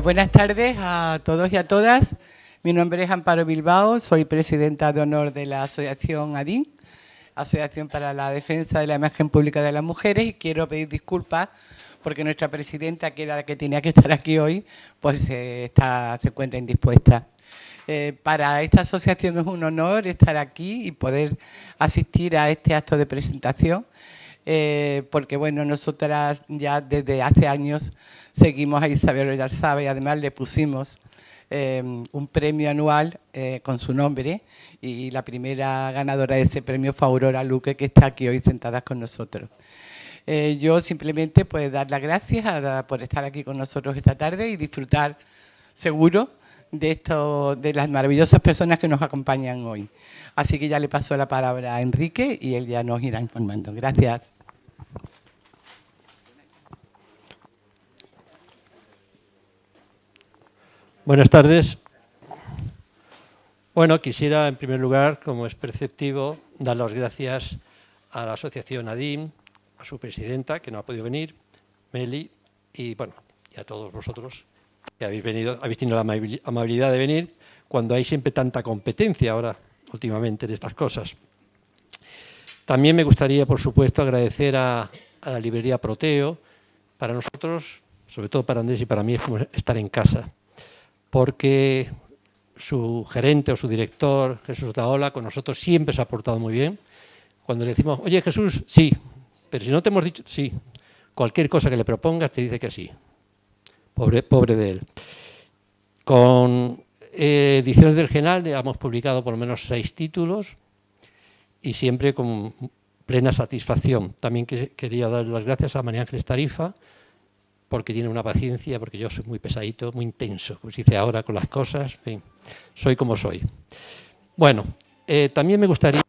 Buenas tardes a todos y a todas. Mi nombre es Amparo Bilbao, soy presidenta de honor de la Asociación ADIM, Asociación para la Defensa de la Imagen Pública de las Mujeres, y quiero pedir disculpas porque nuestra presidenta, que era la que tenía que estar aquí hoy, pues se encuentra indispuesta. Para esta asociación es un honor estar aquí y poder asistir a este acto de presentación. Porque bueno, nosotras ya desde hace años seguimos a Isabel Oyarzábal y además le pusimos un premio anual con su nombre, y la primera ganadora de ese premio fue Aurora Luque, que está aquí hoy sentada con nosotros. Yo simplemente pues dar las gracias por estar aquí con nosotros esta tarde y disfrutar seguro de las maravillosas personas que nos acompañan hoy. Así que ya le paso la palabra a Enrique y él ya nos irá informando. Gracias. Buenas tardes. Bueno, quisiera en primer lugar, como es perceptivo, dar las gracias a la asociación ADIM, a su presidenta, que no ha podido venir, Meli, y bueno, y a todos vosotros que habéis tenido la amabilidad de venir cuando hay siempre tanta competencia ahora, últimamente, en estas cosas. También me gustaría, por supuesto, agradecer a la librería Proteo. Para nosotros, sobre todo para Andrés y para mí, es como estar en casa, porque su gerente o su director, Jesús Otaola, con nosotros siempre se ha portado muy bien. Cuando le decimos, oye Jesús, sí, pero si no te hemos dicho, sí, cualquier cosa que le propongas te dice que sí. Pobre de él. Con Ediciones del Genal hemos publicado por lo menos 6 títulos y siempre con plena satisfacción. También quería dar las gracias a María Ángeles Tarifa, porque tiene una paciencia, porque yo soy muy pesadito, muy intenso, como se dice ahora con las cosas, en fin, soy como soy. Bueno, también me gustaría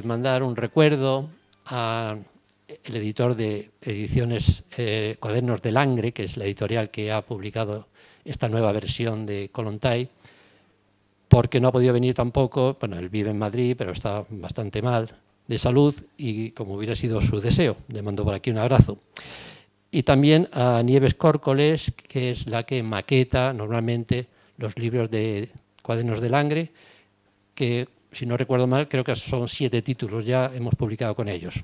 mandar un recuerdo al editor de Ediciones Cuadernos del Langre, que es la editorial que ha publicado esta nueva versión de Kollontai, porque no ha podido venir tampoco. Bueno, él vive en Madrid, pero está bastante mal de salud y como hubiera sido su deseo, le mando por aquí un abrazo. Y también a Nieves Córcoles, que es la que maqueta normalmente los libros de Cuadernos del Langre, que, si no recuerdo mal, creo que son 7 títulos ya hemos publicado con ellos.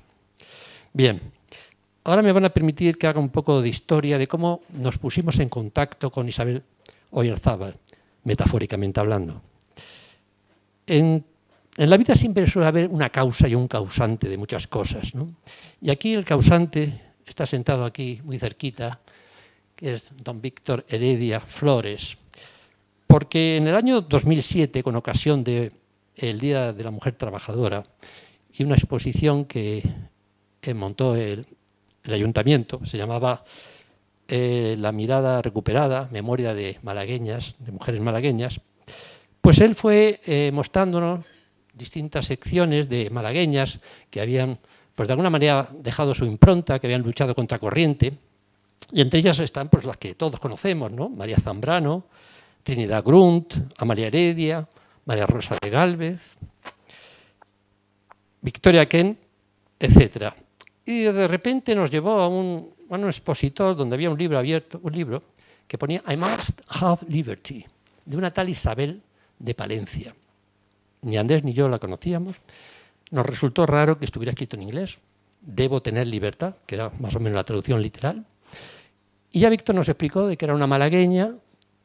Bien, ahora me van a permitir que haga un poco de historia de cómo nos pusimos en contacto con Isabel Oyarzábal, metafóricamente hablando. En la vida siempre suele haber una causa y un causante de muchas cosas, ¿no? Y aquí el causante está sentado aquí muy cerquita, que es don Víctor Heredia Flores, porque en el año 2007, con ocasión del Día de la Mujer Trabajadora y una exposición que montó el ayuntamiento, se llamaba La mirada recuperada, memoria de malagueñas, de mujeres malagueñas, pues él fue mostrándonos distintas secciones de malagueñas que habían, pues de alguna manera, dejado su impronta, que habían luchado contra corriente, y entre ellas están pues las que todos conocemos, ¿no? María Zambrano, Trinidad Grunt, Amalia Heredia, María Rosa de Gálvez, Victoria Kent, etcétera. Y de repente nos llevó a un expositor donde había un libro abierto, un libro que ponía I Must Have Liberty, de una tal Isabel de Palencia. Ni Andrés ni yo la conocíamos. Nos resultó raro que estuviera escrito en inglés. Debo tener libertad, que era más o menos la traducción literal. Y ya Víctor nos explicó de que era una malagueña,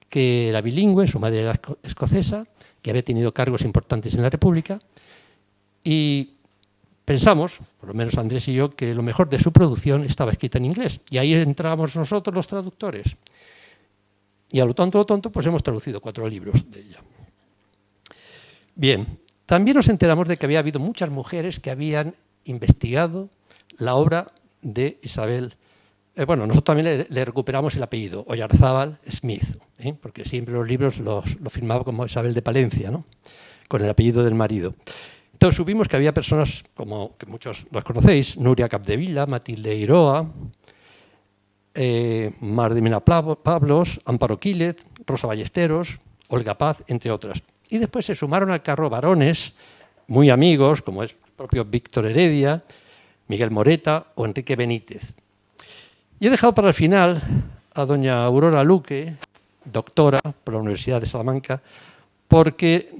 que era bilingüe, su madre era escocesa, que había tenido cargos importantes en la República, y pensamos, por lo menos Andrés y yo, que lo mejor de su producción estaba escrita en inglés. Y ahí entramos nosotros, los traductores. Y a lo tonto, pues hemos traducido 4 libros de ella. Bien, también nos enteramos de que había habido muchas mujeres que habían investigado la obra de Isabel. Bueno, nosotros también le recuperamos el apellido, Oyarzábal Smith, porque siempre los libros lo firmaba como Isabel de Palencia, ¿no? Con el apellido del marido. Entonces supimos que había personas, como que muchos las conocéis, Nuria Capdevila, Matilde Iroa, Mar de Mena Pablos, Amparo Quílez, Rosa Ballesteros, Olga Paz, entre otras. Y después se sumaron al carro varones muy amigos, como es el propio Víctor Heredia, Miguel Moreta o Enrique Benítez. Y he dejado para el final a doña Aurora Luque, doctora por la Universidad de Salamanca, porque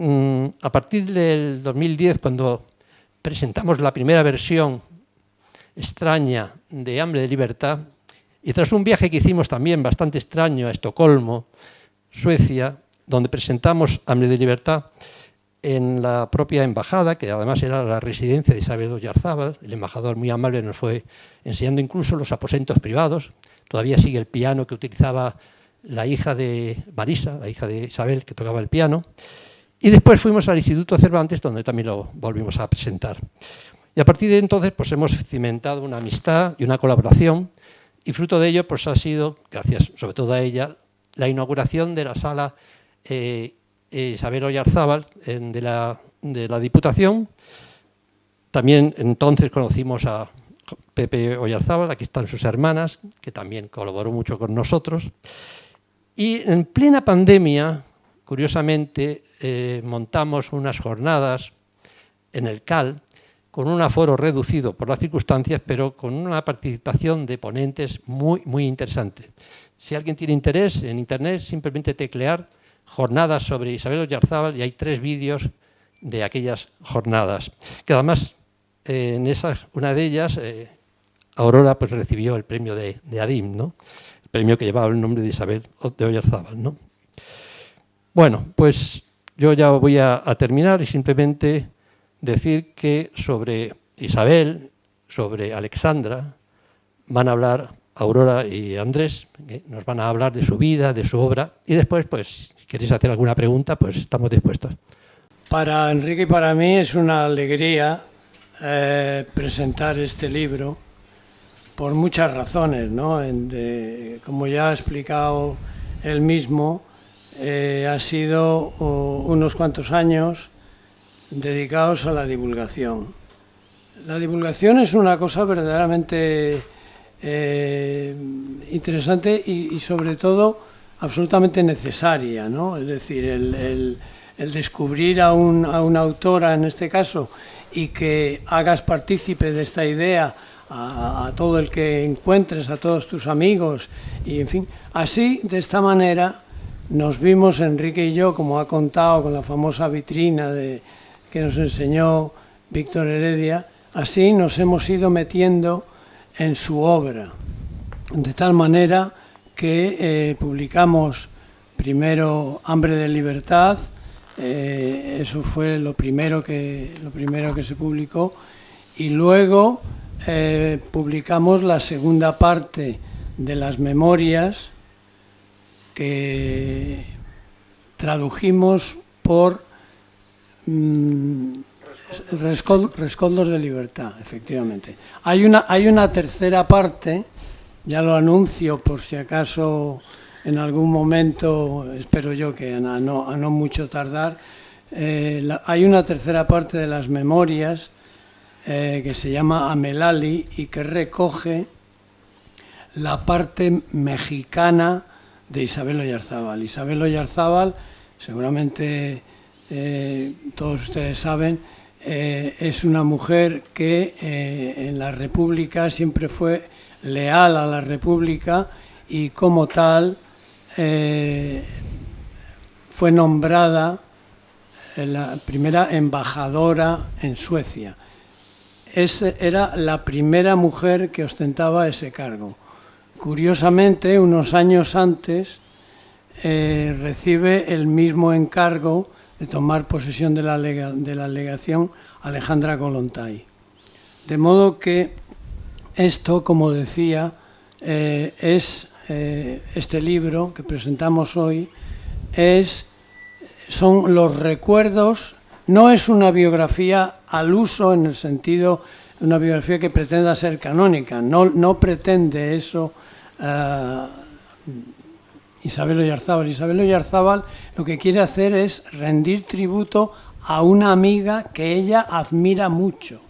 a partir del 2010, cuando presentamos la primera versión extraña de Hambre de Libertad, y tras un viaje que hicimos también bastante extraño a Estocolmo, Suecia, donde presentamos Hambre de Libertad en la propia embajada, que además era la residencia de Isabel Oyarzábal, el embajador muy amable nos fue enseñando incluso los aposentos privados, todavía sigue el piano que utilizaba la hija de Marisa, la hija de Isabel, que tocaba el piano, y después fuimos al Instituto Cervantes, donde también lo volvimos a presentar. Y a partir de entonces pues hemos cimentado una amistad y una colaboración, y fruto de ello pues ha sido, gracias sobre todo a ella, la inauguración de la sala Isabel Oyarzábal de la Diputación. También entonces conocimos a Pepe Oyarzábal, aquí están sus hermanas, que también colaboró mucho con nosotros. Y en plena pandemia, curiosamente, montamos unas jornadas en el CAL, con un aforo reducido por las circunstancias, pero con una participación de ponentes muy, muy interesante. Si alguien tiene interés, en Internet, simplemente teclear jornadas sobre Isabel Oyarzábal y hay 3 vídeos de aquellas jornadas. Que además, una de ellas, Aurora pues, recibió el premio de ADIM, ¿no? El premio que llevaba el nombre de Isabel de Oyarzábal, ¿no? Bueno, pues yo ya voy a terminar y simplemente decir que sobre Isabel, sobre Alexandra, van a hablar Aurora y Andrés, que nos van a hablar de su vida, de su obra, y después, pues, si queréis hacer alguna pregunta, pues estamos dispuestos. Para Enrique y para mí es una alegría presentar este libro por muchas razones, ¿no? Como ya ha explicado él mismo, ha sido unos cuantos años dedicados a la divulgación. La divulgación es una cosa verdaderamente interesante y sobre todo absolutamente necesaria, ¿no? Es decir, el descubrir a una autora, en este caso, y que hagas partícipe de esta idea a todo el que encuentres, a todos tus amigos, y en fin, así, de esta manera, nos vimos Enrique y yo, como ha contado con la famosa vitrina que nos enseñó Víctor Heredia, así nos hemos ido metiendo en su obra, de tal manera que publicamos primero Hambre de Libertad, eso fue lo primero que se publicó, y luego publicamos la segunda parte de las memorias que tradujimos por Rescoldos de Libertad, efectivamente. Hay una tercera parte, ya lo anuncio por si acaso en algún momento, espero yo que a no mucho tardar, hay una tercera parte de las memorias que se llama Amelali y que recoge la parte mexicana de Isabel Oyarzábal. Isabel Oyarzábal, seguramente todos ustedes saben, es una mujer que en la República siempre fue leal a la República y como tal fue nombrada la primera embajadora en Suecia. Era la primera mujer que ostentaba ese cargo. Curiosamente, unos años antes, recibe el mismo encargo de tomar posesión de la legación Alejandra Kollontai. De modo que esto, como decía, este libro que presentamos hoy, son los recuerdos, no es una biografía al uso en el sentido de una biografía que pretenda ser canónica, no pretende eso Isabel Oyarzábal. Isabel Oyarzábal lo que quiere hacer es rendir tributo a una amiga que ella admira mucho,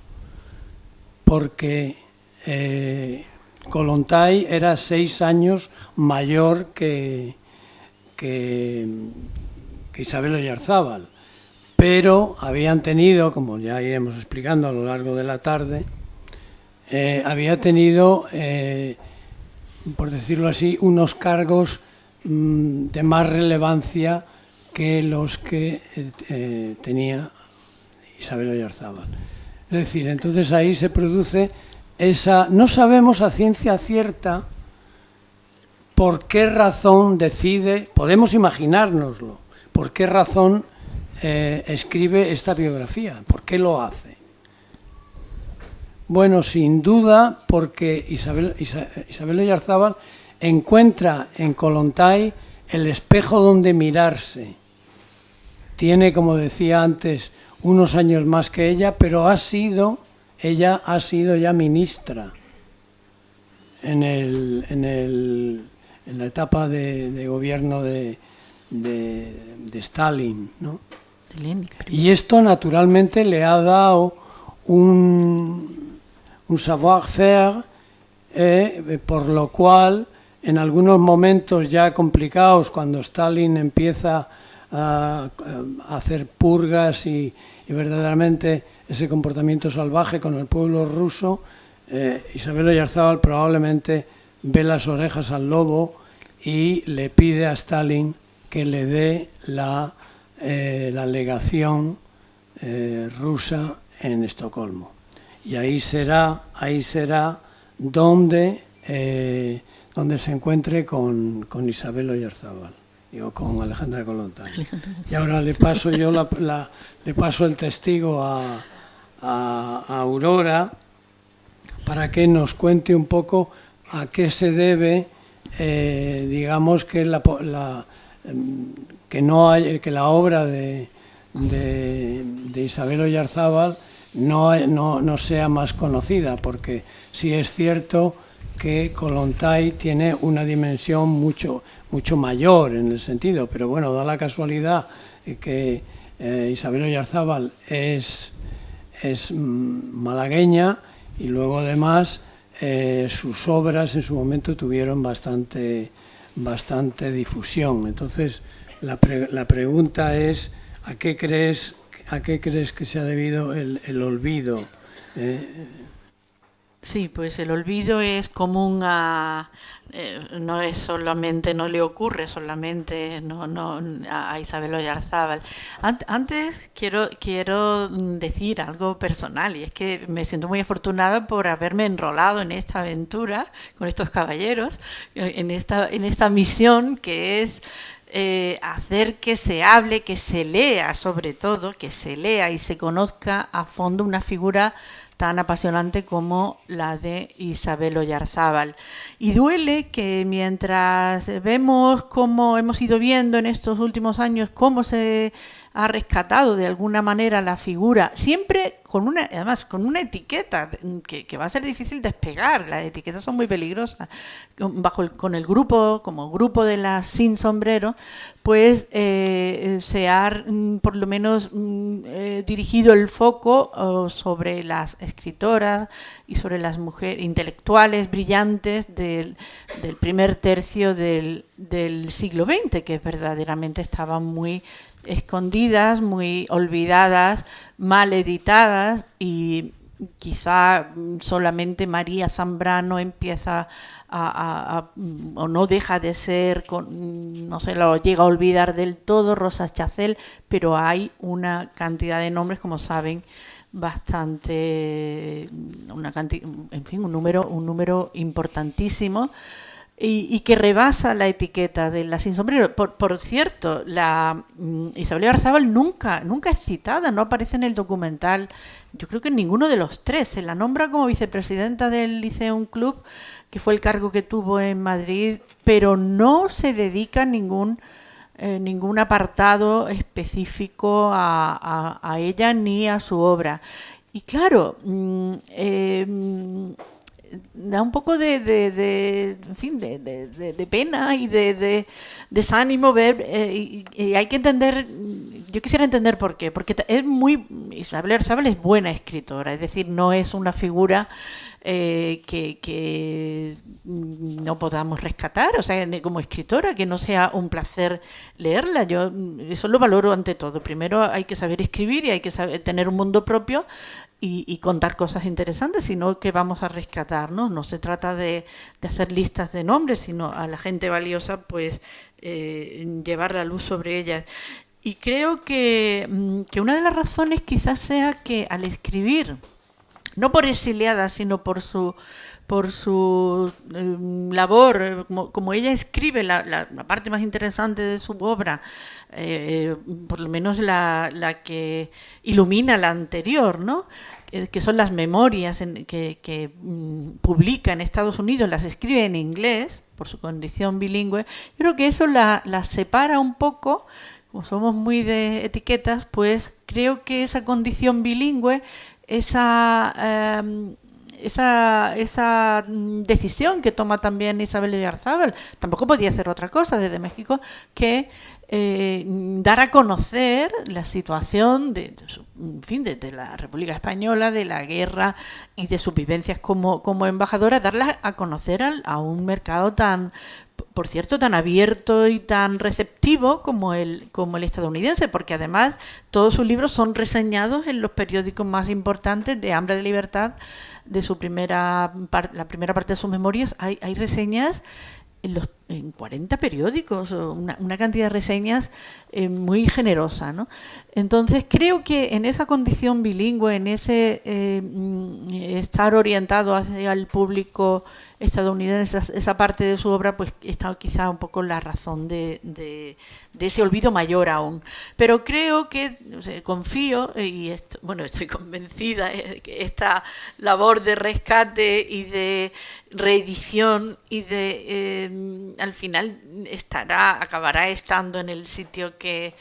porque Kollontai era 6 años mayor que Isabel Oyarzábal, pero habían tenido, como ya iremos explicando a lo largo de la tarde, había tenido por decirlo así, unos cargos de más relevancia que los que tenía Isabel Oyarzábal. Es decir, entonces ahí se produce esa... No sabemos a ciencia cierta por qué razón decide, podemos imaginárnoslo, por qué razón escribe esta biografía, por qué lo hace. Bueno, sin duda porque Isabel Oyarzábal encuentra en Kollontai el espejo donde mirarse. Tiene, como decía antes, unos años más que ella, pero ella ha sido ya ministra en la etapa de gobierno de Stalin, ¿no? Y esto naturalmente le ha dado un savoir-faire, por lo cual en algunos momentos ya complicados, cuando Stalin empieza a hacer purgas y verdaderamente ese comportamiento salvaje con el pueblo ruso, Isabel Oyarzábal probablemente ve las orejas al lobo y le pide a Stalin que le dé la legación rusa en Estocolmo. Y ahí será donde se encuentre con Isabel Oyarzábal, con Alejandra Kollontai. Y ahora le paso yo le paso el testigo a Aurora para que nos cuente un poco a qué se debe, digamos, que la obra de Isabel Oyarzábal no sea más conocida, porque sí es cierto que Kollontai tiene una dimensión mucho mayor en el sentido, pero bueno, da la casualidad que Isabel Oyarzábal es malagueña y luego además sus obras en su momento tuvieron bastante difusión. Entonces la pregunta es ¿a qué crees que se ha debido el olvido? Sí, pues el olvido es común no es solamente, no le ocurre solamente a Isabel Oyarzábal. Antes quiero decir algo personal, y es que me siento muy afortunada por haberme enrolado en esta aventura con estos caballeros, en esta misión que es hacer que se hable, que se lea, sobre todo, que se lea y se conozca a fondo una figura tan apasionante como la de Isabel Oyarzábal. Y duele que mientras vemos cómo hemos ido viendo en estos últimos años cómo se ha rescatado de alguna manera la figura, siempre además con una etiqueta que va a ser difícil despegar. Las etiquetas son muy peligrosas. Con el grupo, como grupo de las sin sombrero, pues se ha por lo menos dirigido el foco sobre las escritoras y sobre las mujeres intelectuales brillantes del primer tercio del siglo XX, que verdaderamente estaban muy escondidas, muy olvidadas, mal editadas, y quizá solamente María Zambrano empieza o no deja de ser, no se lo llega a olvidar del todo, Rosa Chacel, pero hay una cantidad de nombres, como saben, bastante, un número importantísimo, y que rebasa la etiqueta de la sin sombrero. Por cierto, Isabel Oyarzábal nunca es citada, no aparece en el documental. Yo creo que en ninguno de los tres. Se la nombra como vicepresidenta del Lyceum Club, que fue el cargo que tuvo en Madrid, pero no se dedica ningún apartado específico a ella ni a su obra. Y claro, da un poco de pena y de desánimo ver, y hay que entender. Yo quisiera entender por qué, porque Isabel Oyarzábal es buena escritora, es decir, no es una figura que no podamos rescatar, o sea, como escritora, que no sea un placer leerla. Yo eso lo valoro ante todo. Primero hay que saber escribir y hay que tener un mundo propio, y contar cosas interesantes, sino que vamos a rescatar, ¿no? No se trata de hacer listas de nombres, sino a la gente valiosa, pues llevar la luz sobre ellas. Y creo que una de las razones quizás sea que al escribir, no por exiliada, sino por su labor, como ella escribe la parte más interesante de su obra, por lo menos la que ilumina la anterior, ¿no? Que son las memorias que publica en Estados Unidos, las escribe en inglés, por su condición bilingüe. Yo creo que eso la separa un poco. Como somos muy de etiquetas, pues creo que esa condición bilingüe, esa decisión que toma también Isabel Oyarzábal, tampoco podía hacer otra cosa desde México que dar a conocer la situación de la República Española, de la guerra y de sus vivencias como embajadora, darla a conocer a un mercado tan, por cierto, tan abierto y tan receptivo como el estadounidense, porque además todos sus libros son reseñados en los periódicos más importantes. De Hambre de Libertad, de la primera parte de sus memorias, hay reseñas en 40 periódicos, una cantidad de reseñas muy generosa, ¿no? Entonces creo que en esa condición bilingüe, en ese estar orientado hacia el público estadounidense, esa parte de su obra, pues está quizá un poco la razón de ese olvido mayor aún. Pero creo que, confío, y estoy convencida que esta labor de rescate y de reedición y de al final acabará estando en el sitio que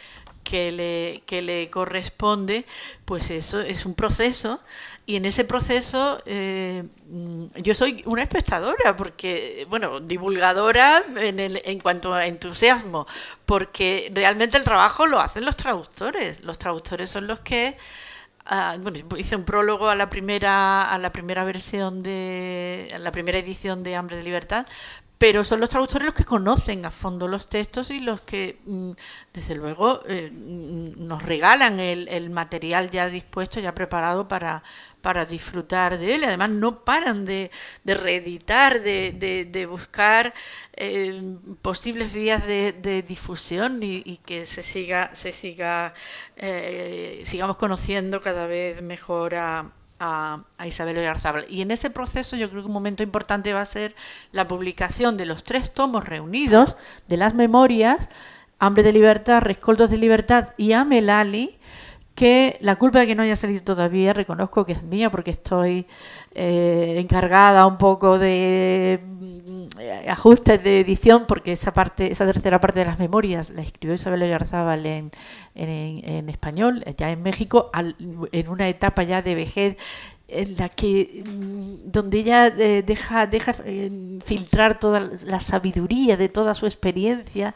le corresponde, pues eso es un proceso. Y en ese proceso yo soy una espectadora, porque, divulgadora en cuanto a entusiasmo, porque realmente el trabajo lo hacen los traductores. Los traductores son los que hice un prólogo a la primera versión a la primera edición de Hambre de Libertad, pero son los traductores los que conocen a fondo los textos y los que, desde luego, nos regalan el material ya dispuesto, ya preparado para disfrutar de él. Además, no paran de reeditar, de buscar posibles vías de difusión y que sigamos conociendo cada vez mejor a Isabel Oyarzábal. Y en ese proceso yo creo que un momento importante va a ser la publicación de los 3 tomos reunidos de las memorias, Hambre de Libertad, Rescoldos de Libertad y Amelali, que la culpa de que no haya salido todavía reconozco que es mía, porque estoy encargada un poco de ajustes de edición, porque esa tercera parte de las memorias la escribió Isabel Oyarzábal en español, ya en México, en una etapa ya de vejez, en la que donde ella deja filtrar toda la sabiduría de toda su experiencia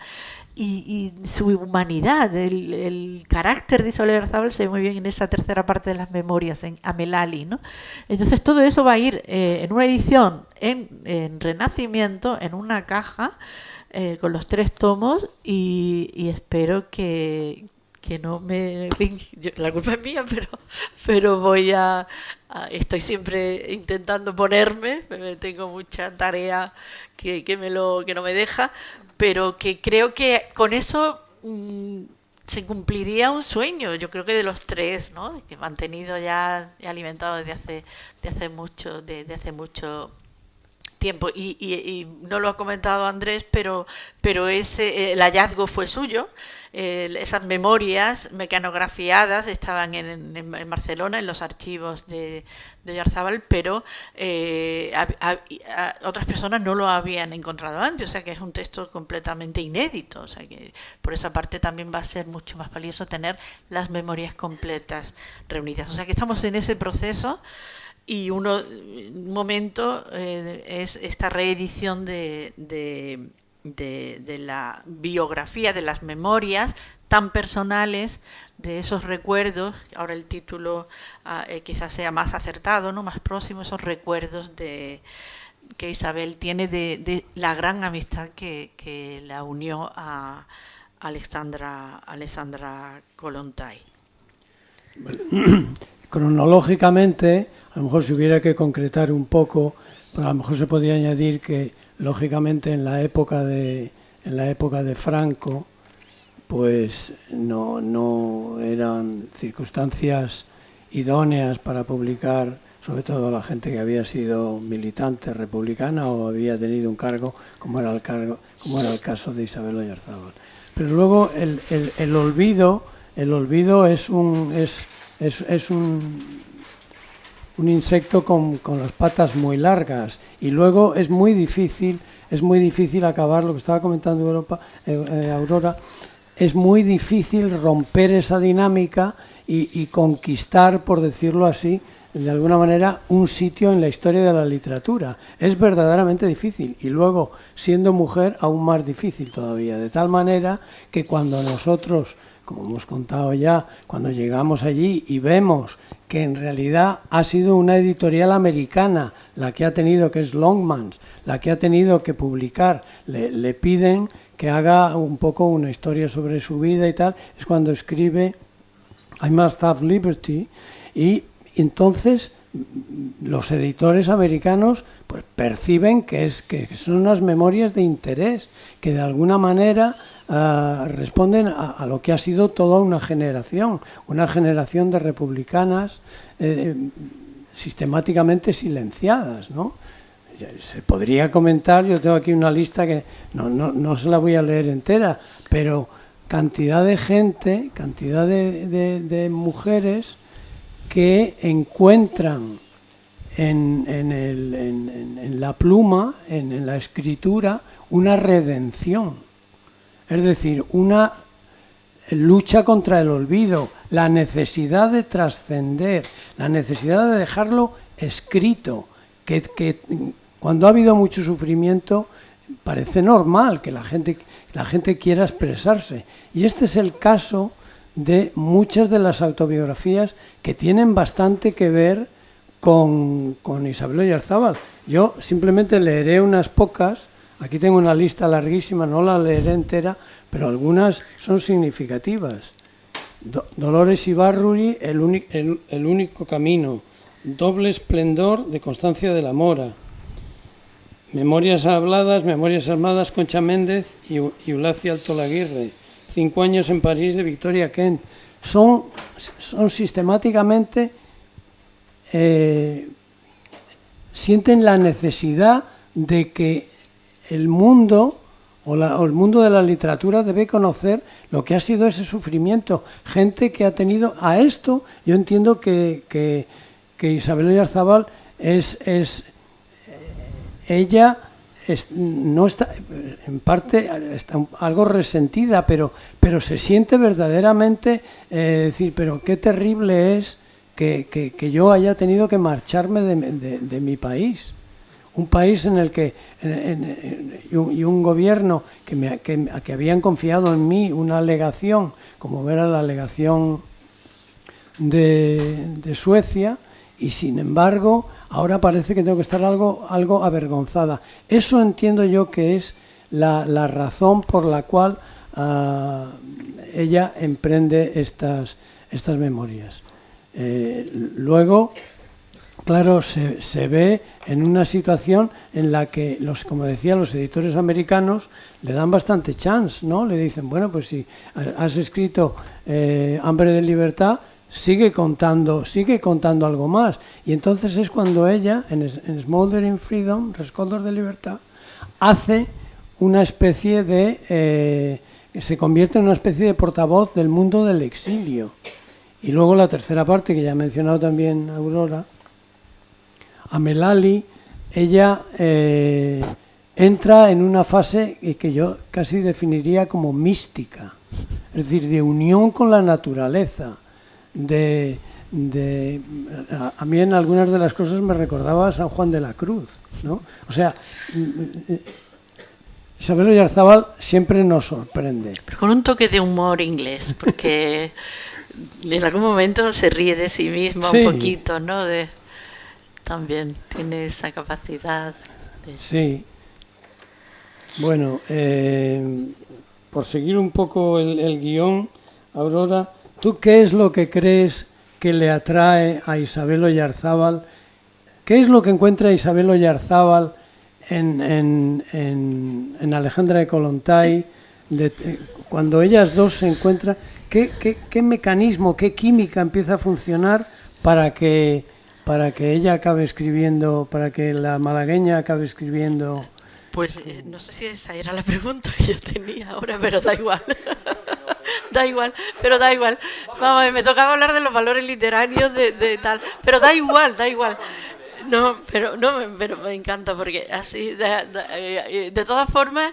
y su humanidad, el carácter de Isabel Oyarzábal se ve muy bien en esa tercera parte de las memorias, en Amelali, ¿no? Entonces todo eso va a ir en una edición en Renacimiento, en una caja, con los 3 tomos, y espero que no me... En fin, la culpa es mía, pero estoy siempre intentando ponerme, tengo mucha tarea que no me deja, pero que creo que con eso se cumpliría un sueño, yo creo que de los 3, ¿no? Que me han tenido ya alimentado desde hace mucho tiempo, y no lo ha comentado Andrés, pero el hallazgo fue suyo. Esas memorias mecanografiadas estaban en Barcelona, en los archivos de Oyarzábal, pero otras personas no lo habían encontrado antes, o sea que es un texto completamente inédito, o sea que por esa parte también va a ser mucho más valioso tener las memorias completas reunidas. O sea que estamos en ese proceso, y un momento es esta reedición de la biografía, de las memorias tan personales, de esos recuerdos. Ahora el título quizás sea más acertado, ¿no? Más próximo, esos recuerdos que Isabel tiene de la gran amistad que la unió a Alexandra Kollontai. Cronológicamente, a lo mejor si hubiera que concretar un poco, pero a lo mejor se podría añadir que, lógicamente, en la época de Franco, pues no eran circunstancias idóneas para publicar, sobre todo la gente que había sido militante republicana o había tenido un cargo, como era el caso de Isabel Oyarzábal. Pero luego el olvido es un insecto con las patas muy largas, y luego es muy difícil acabar, lo que estaba comentando Aurora, es muy difícil romper esa dinámica y conquistar, por decirlo así, de alguna manera, un sitio en la historia de la literatura. Es verdaderamente difícil, y luego, siendo mujer, aún más difícil todavía, de tal manera que cuando nosotros, como hemos contado ya, cuando llegamos allí y vemos que en realidad ha sido una editorial americana la que ha tenido, que es Longmans, la que ha tenido que publicar, le piden que haga un poco una historia sobre su vida y tal, es cuando escribe I Must Have Liberty, y entonces los editores americanos pues perciben que son unas memorias de interés, que de alguna manera responden a lo que ha sido toda una generación de republicanas sistemáticamente silenciadas, ¿no? Se podría comentar, yo tengo aquí una lista que no se la voy a leer entera, pero cantidad de gente, cantidad de mujeres que encuentran en la pluma, en la escritura, una redención. Es decir, una lucha contra el olvido, la necesidad de trascender, la necesidad de dejarlo escrito, que cuando ha habido mucho sufrimiento parece normal que la gente quiera expresarse. Y este es el caso de muchas de las autobiografías que tienen bastante que ver con Isabel Oyarzábal. Yo simplemente leeré unas pocas. Aquí tengo una lista larguísima, no la leeré entera, pero algunas son significativas. Dolores Ibarruri, el único camino. Doble esplendor, de Constancia de la Mora. Memorias habladas, Memorias armadas, Concha Méndez y Eulacia Altolaguirre. 5 años en París, de Victoria Kent. Son sistemáticamente, sienten la necesidad de que el mundo o el mundo de la literatura debe conocer lo que ha sido ese sufrimiento. Gente que ha tenido a esto, yo entiendo que Isabel Oyarzábal ella no está, en parte está algo resentida, pero se siente verdaderamente decir, pero qué terrible es que yo haya tenido que marcharme de mi país. Un país en el que y un gobierno que habían confiado en mí una alegación, como era la alegación de Suecia, y sin embargo ahora parece que tengo que estar algo avergonzada. Eso entiendo yo que es la razón por la cual ella emprende estas memorias. Luego, claro, se ve en una situación en la que, como decía, los editores americanos le dan bastante chance, ¿no? Le dicen, bueno, pues si has escrito Hambre de libertad, sigue contando algo más. Y entonces es cuando ella, en Smoldering Freedom, Rescoldos de libertad, hace una especie de... se convierte en una especie de portavoz del mundo del exilio. Y luego la tercera parte, que ya ha mencionado también Aurora, Amelali, ella entra en una fase que yo casi definiría como mística, es decir, de unión con la naturaleza. A mí en algunas de las cosas me recordaba a San Juan de la Cruz, ¿no? O sea, Isabel Oyarzábal siempre nos sorprende. Pero con un toque de humor inglés, porque en algún momento se ríe de sí misma, sí, un poquito, ¿no? También tiene esa capacidad. Sí. Bueno, por seguir un poco el guión, Aurora, ¿tú qué es lo que crees que le atrae a Isabel Oyarzábal? ¿Qué es lo que encuentra Isabel Oyarzábal en Alejandra de Kollontai? Cuando ellas dos se encuentran, ¿qué mecanismo, qué química empieza a funcionar para que ella acabe escribiendo, para que la malagueña acabe escribiendo? Pues no sé si esa era la pregunta que yo tenía ahora, pero da igual. Da igual, pero da igual. Vamos, me tocaba hablar de los valores literarios de tal, pero da igual. No, pero me encanta porque así, de todas formas,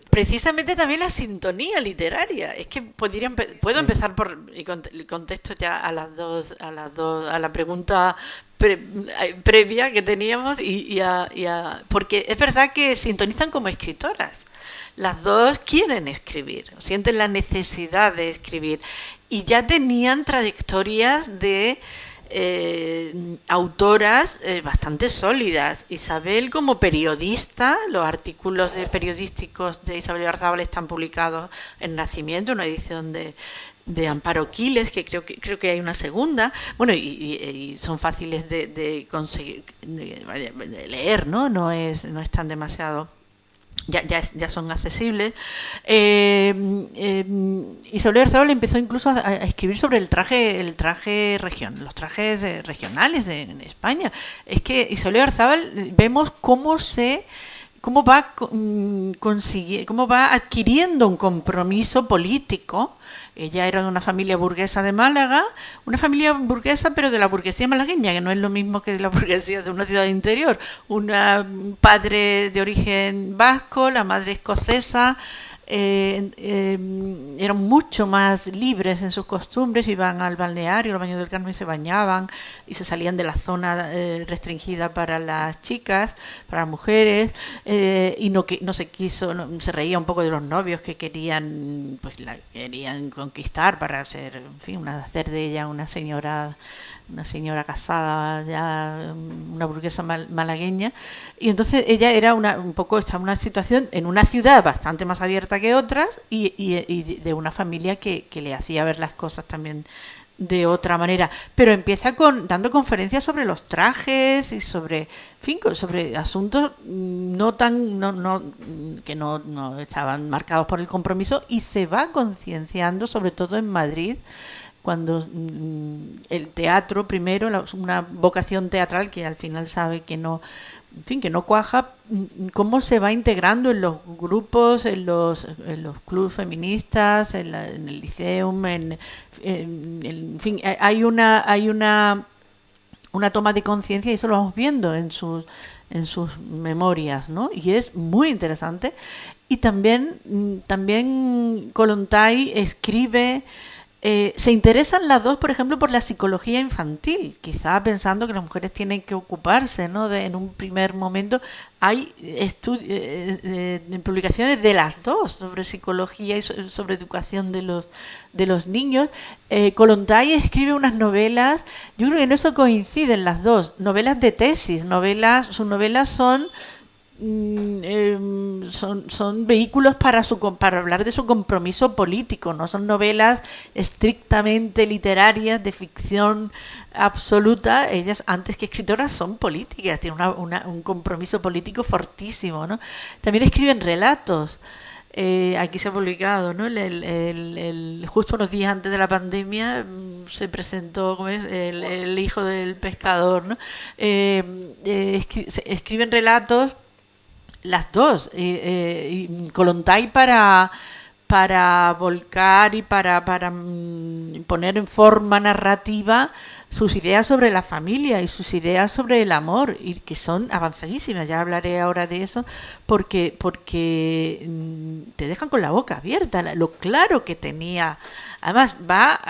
precisamente también la sintonía literaria. Es que puedo empezar por y contesto ya a la pregunta previa que teníamos porque es verdad que sintonizan como escritoras. Las dos quieren escribir, sienten la necesidad de escribir y ya tenían trayectorias de autoras bastante sólidas. Isabel como periodista, los artículos periodísticos de Isabel Oyarzábal están publicados en Nacimiento, una edición de Amparo Quiles, que creo que hay una segunda, bueno, y son fáciles de conseguir, de leer, no es tan demasiado. Ya son accesibles. Isabel Oyarzábal empezó incluso a escribir sobre los trajes regionales en España. Es que Isabel Oyarzábal vemos cómo va adquiriendo un compromiso político. Ella era de una familia burguesa de Málaga, una familia burguesa pero de la burguesía malagueña, que no es lo mismo que de la burguesía de una ciudad interior. Un padre de origen vasco, la madre escocesa, eran mucho más libres en sus costumbres, iban al balneario, al Baño del Carmen, se bañaban y se salían de la zona restringida para las chicas, para las mujeres, y se reía un poco de los novios que querían conquistar para hacer de ella una señora casada, ya una burguesa malagueña, y entonces ella era estaba en una situación en una ciudad bastante más abierta que otras y de una familia que le hacía ver las cosas también de otra manera, pero empieza dando conferencias sobre los trajes y sobre asuntos que no estaban marcados por el compromiso, y se va concienciando, sobre todo en Madrid, cuando el teatro primero, una vocación teatral que al final sabe que no cuaja, cómo se va integrando en los grupos, en los clubes feministas, en el Liceum, en fin, hay una toma de conciencia, y eso lo vamos viendo en sus memorias, ¿no? Y es muy interesante. Y también Kollontai escribe. Se interesan las dos, por ejemplo, por la psicología infantil, quizá pensando que las mujeres tienen que ocuparse, ¿no? En un primer momento hay publicaciones de las dos sobre psicología y sobre educación de los niños. Kollontai escribe unas novelas, yo creo que en eso coinciden las dos, novelas de tesis, sus novelas son vehículos para hablar de su compromiso político, no son novelas estrictamente literarias de ficción absoluta. Ellas, antes que escritoras, son políticas, tienen un compromiso político fortísimo, ¿no? También escriben relatos. Aquí se ha publicado, ¿no? Justo unos días antes de la pandemia se presentó el hijo del pescador, ¿no? Escriben relatos las dos, y Kollontai para volcar y para poner en forma narrativa sus ideas sobre la familia y sus ideas sobre el amor, y que son avanzadísimas. Ya hablaré ahora de eso, porque te dejan con la boca abierta lo claro que tenía. Además va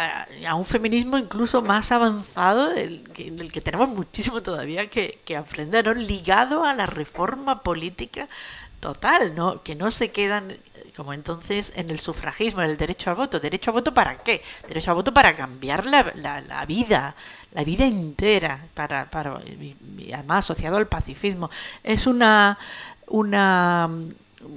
a un feminismo incluso más avanzado del que tenemos muchísimo todavía que aprender, ¿no? Ligado a la reforma política total, ¿no? Que no se quedan como entonces en el sufragismo, en el derecho al voto. ¿Derecho al voto para qué? Derecho al voto para cambiar la vida entera, y además asociado al pacifismo. Es una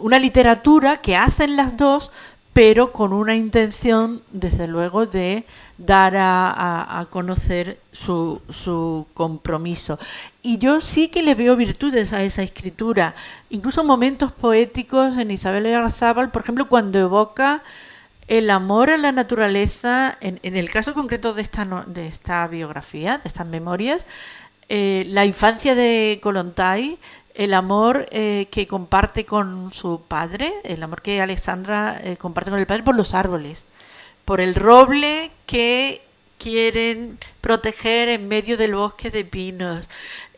literatura que hacen las dos pero con una intención, desde luego, de dar a conocer su compromiso. Y yo sí que le veo virtudes a esa escritura, incluso momentos poéticos en Isabel Oyarzábal, por ejemplo, cuando evoca el amor a la naturaleza, en el caso concreto de esta biografía, de estas memorias, la infancia de Kollontai, el amor que comparte con su padre, el amor que Alexandra comparte con el padre por los árboles, por el roble que quieren proteger en medio del bosque de pinos.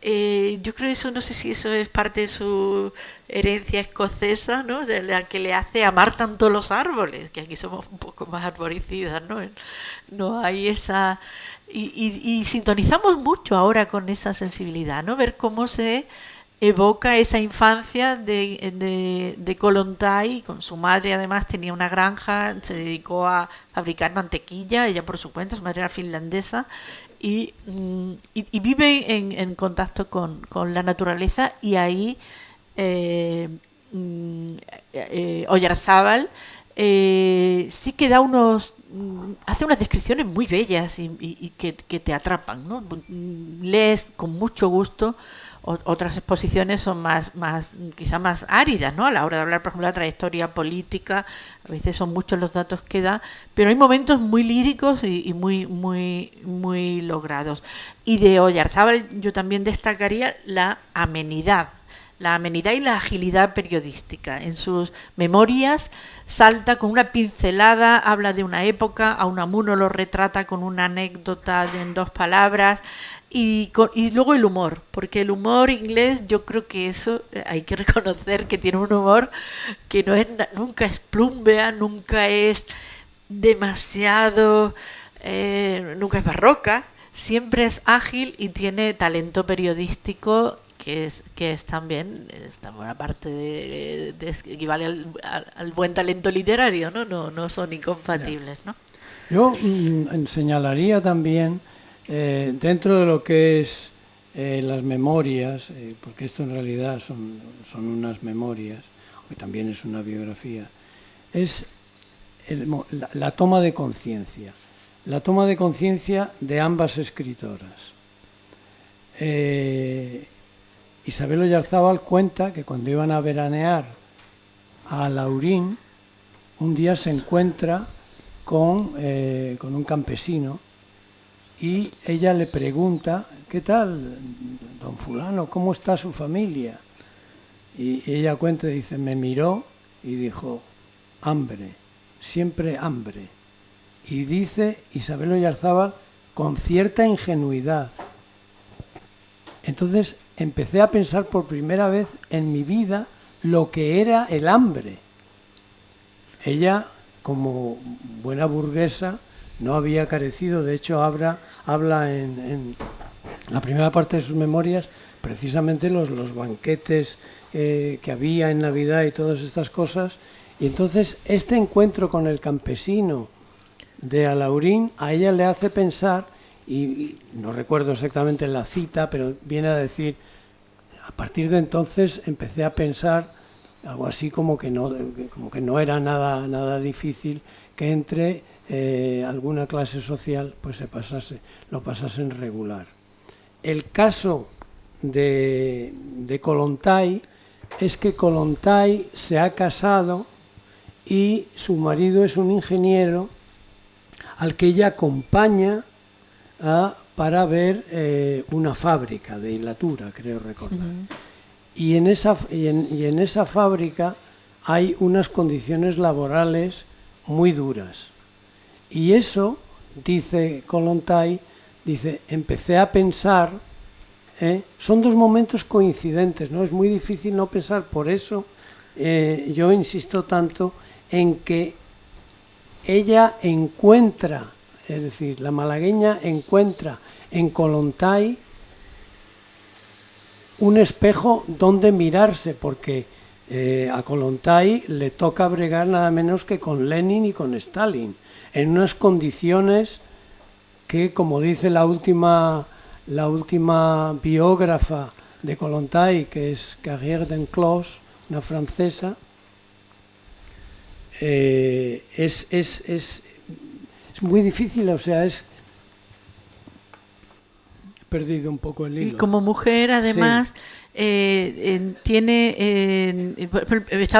Yo creo eso, no sé si eso es parte de su herencia escocesa, ¿no? De la que le hace amar tanto los árboles, que aquí somos un poco más arboricidas, ¿no? No hay esa... Y sintonizamos mucho ahora con esa sensibilidad, ¿no? Ver cómo se evoca esa infancia de Kollontai. Con su madre además tenía una granja, se dedicó a fabricar mantequilla, ella por su cuenta, su madre era finlandesa, y vive en contacto con la naturaleza, y ahí Oyarzábal sí que da hace unas descripciones muy bellas y que te atrapan, ¿no? Lees con mucho gusto. Otras exposiciones son quizá más áridas, ¿no? A la hora de hablar, por ejemplo, de la trayectoria política, a veces son muchos los datos que da, pero hay momentos muy líricos y muy logrados. Y de Oyarzábal yo también destacaría la amenidad y la agilidad periodística. En sus memorias salta con una pincelada, habla de una época, a Unamuno lo retrata con una anécdota en 2 palabras, y luego el humor, porque el humor inglés, yo creo que eso hay que reconocer que tiene un humor que nunca es plumbea, nunca es demasiado, nunca es barroca, siempre es ágil y tiene talento periodístico que es también esta buena parte de equivale al buen talento literario, no son incompatibles, ¿no? Yo señalaría también dentro de lo que es las memorias, porque esto en realidad son unas memorias, que también es una biografía, es la toma de conciencia de ambas escritoras. Isabel Oyarzábal cuenta que cuando iban a veranear a Laurín, un día se encuentra con un campesino, y ella le pregunta: ¿qué tal, don fulano? ¿Cómo está su familia? Y ella cuenta y dice: me miró y dijo: hambre, siempre hambre. Y dice Isabel Oyarzábal con cierta ingenuidad: entonces empecé a pensar por primera vez en mi vida lo que era el hambre. Ella, como buena burguesa, no había carecido, de hecho habla en la primera parte de sus memorias precisamente los banquetes que había en Navidad y todas estas cosas, y entonces este encuentro con el campesino de Alaurín a ella le hace pensar, y no recuerdo exactamente la cita, pero viene a decir: a partir de entonces empecé a pensar algo así como que no era nada difícil que entre alguna clase social pues lo pasasen regular. El caso de Kollontai es que Kollontai se ha casado y su marido es un ingeniero al que ella acompaña para ver una fábrica de hilatura, creo recordar. Y en esa fábrica hay unas condiciones laborales muy duras. Y eso, dice Kollontai, empecé a pensar, son 2 momentos coincidentes, ¿no? Es muy difícil no pensar, por eso yo insisto tanto en que ella encuentra, es decir, la malagueña encuentra en Kollontai un espejo donde mirarse, porque a Kollontai le toca bregar nada menos que con Lenin y con Stalin, en unas condiciones que, como dice la última biógrafa de Kollontai, que es Carrière d'Enclos, una francesa, es muy difícil, o sea, he perdido un poco el hilo. Y como mujer, además, estaba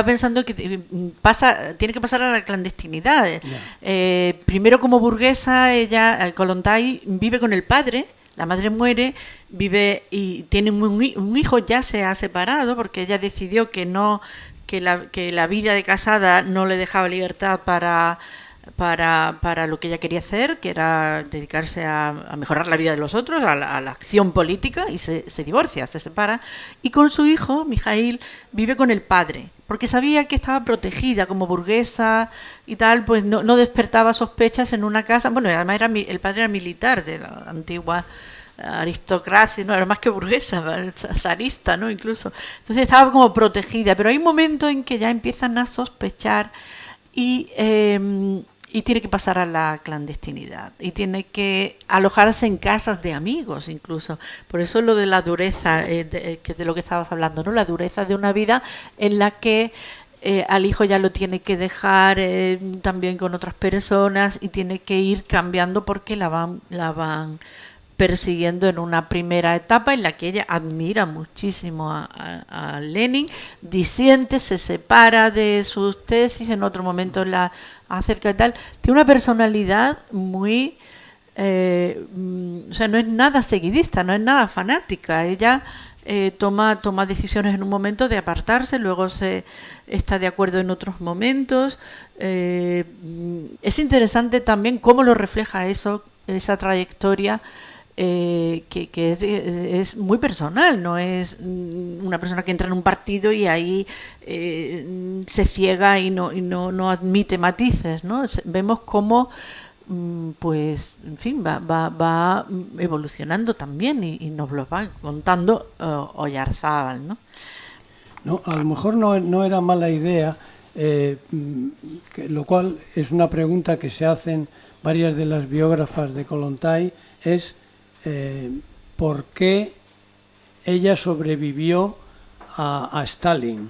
pensando que tiene que pasar a la clandestinidad. Primero, como burguesa, ella, Kollontai, vive con el padre. La madre muere, vive y tiene un hijo, ya se ha separado porque ella decidió que la vida de casada no le dejaba libertad para lo que ella quería hacer, que era dedicarse a mejorar la vida de los otros, a la acción política, y se divorcia, se separa, y con su hijo, Mijaíl, vive con el padre, porque sabía que estaba protegida como burguesa y tal, pues no despertaba sospechas en una casa. Bueno, además el padre era militar de la antigua aristocracia, no era más que burguesa, zarista, ¿no? Incluso. Entonces estaba como protegida, pero hay un momento en que ya empiezan a sospechar y tiene que pasar a la clandestinidad y tiene que alojarse en casas de amigos incluso. Por eso lo de la dureza, de lo que estabas hablando, ¿no? La dureza de una vida en la que al hijo ya lo tiene que dejar también con otras personas y tiene que ir cambiando porque la van persiguiendo en una primera etapa en la que ella admira muchísimo a Lenin, disiente, se separa de sus tesis, en otro momento la acerca y tal. Tiene una personalidad muy... o sea, no es nada seguidista, no es nada fanática. Ella toma decisiones en un momento de apartarse, luego está de acuerdo en otros momentos. Es interesante también cómo lo refleja esa trayectoria, que es muy personal, no es una persona que entra en un partido y ahí se ciega y no admite matices, ¿no? Vemos cómo, pues, en fin, va evolucionando también y nos lo va contando Oyarzábal, ¿no? No, a lo mejor no era mala idea, lo cual es una pregunta que se hacen varias de las biógrafas de Kollontai, es por qué ella sobrevivió a Stalin,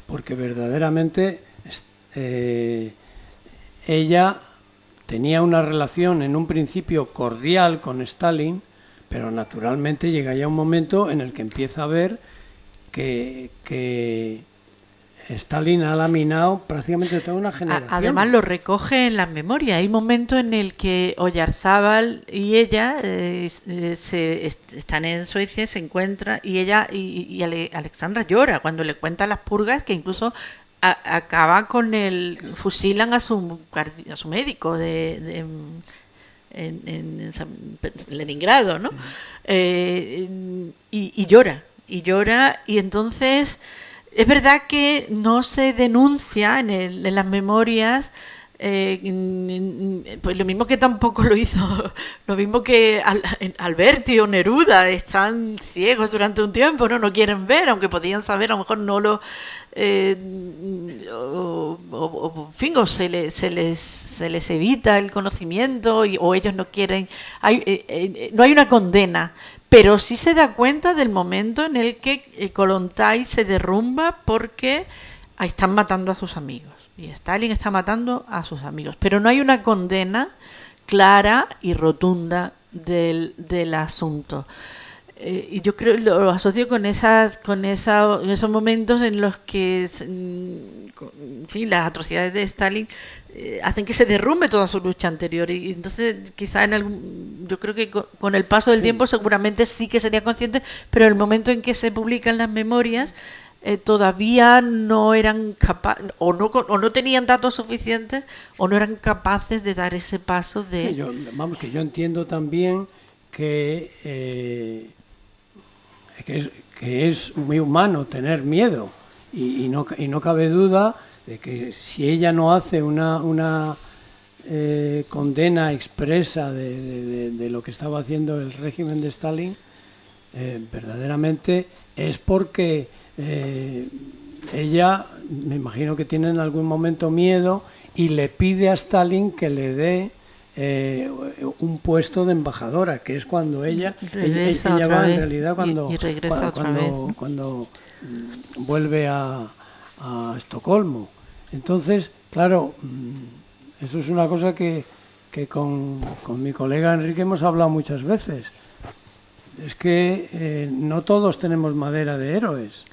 porque verdaderamente ella tenía una relación en un principio cordial con Stalin, pero naturalmente llega ya un momento en el que empieza a ver que Stalin ha laminado prácticamente toda una generación. Además lo recoge en las memorias. Hay un momento en el que Oyarzábal y ella están en Suecia, se encuentran, y ella y Alexandra llora cuando le cuenta las purgas, que incluso acaba con fusilan a su médico en Leningrado, ¿no? Y llora, y entonces es verdad que no se denuncia en las memorias, pues lo mismo que tampoco lo hizo, lo mismo que Alberti o Neruda, están ciegos durante un tiempo, no quieren ver, aunque podían saber, a lo mejor no lo... en fin, o se les evita el conocimiento o ellos no quieren, no hay una condena, pero sí se da cuenta del momento en el que Kollontai se derrumba porque están matando a sus amigos y Stalin está matando a sus amigos, pero no hay una condena clara y rotunda del asunto. Y yo creo lo asocio con esos momentos en los que, en fin, las atrocidades de Stalin hacen que se derrumbe toda su lucha anterior, y entonces quizá yo creo que con el paso del tiempo seguramente sí que sería consciente, pero en el momento en que se publican las memorias todavía no eran capaces o no tenían datos suficientes o no eran capaces de dar ese paso de... Sí, yo entiendo también que es muy humano tener miedo y no cabe duda de que si ella no hace una condena expresa de lo que estaba haciendo el régimen de Stalin, verdaderamente es porque ella, me imagino que tiene en algún momento miedo y le pide a Stalin que le dé un puesto de embajadora, que es cuando ella va en realidad cuando vuelve a a Estocolmo. Entonces, claro, eso es una cosa que con mi colega Enrique hemos hablado muchas veces. Es que no todos tenemos madera de héroes.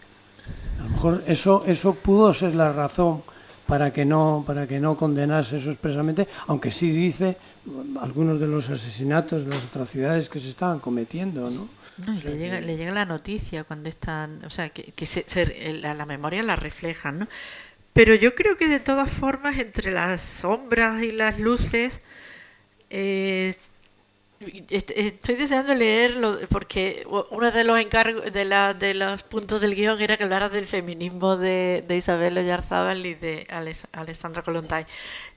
A lo mejor eso pudo ser la razón para que no condenase eso expresamente, aunque sí dice algunos de los asesinatos, de las atrocidades que se estaban cometiendo, ¿no? No, y le llega la noticia cuando están, o sea, que la memoria la reflejan, ¿no? Pero yo creo que de todas formas, entre las sombras y las luces, estoy deseando leerlo, porque uno de los encargos de los puntos del guión era que hablara del feminismo de Isabel Oyarzábal y de Alessandra Kollontai.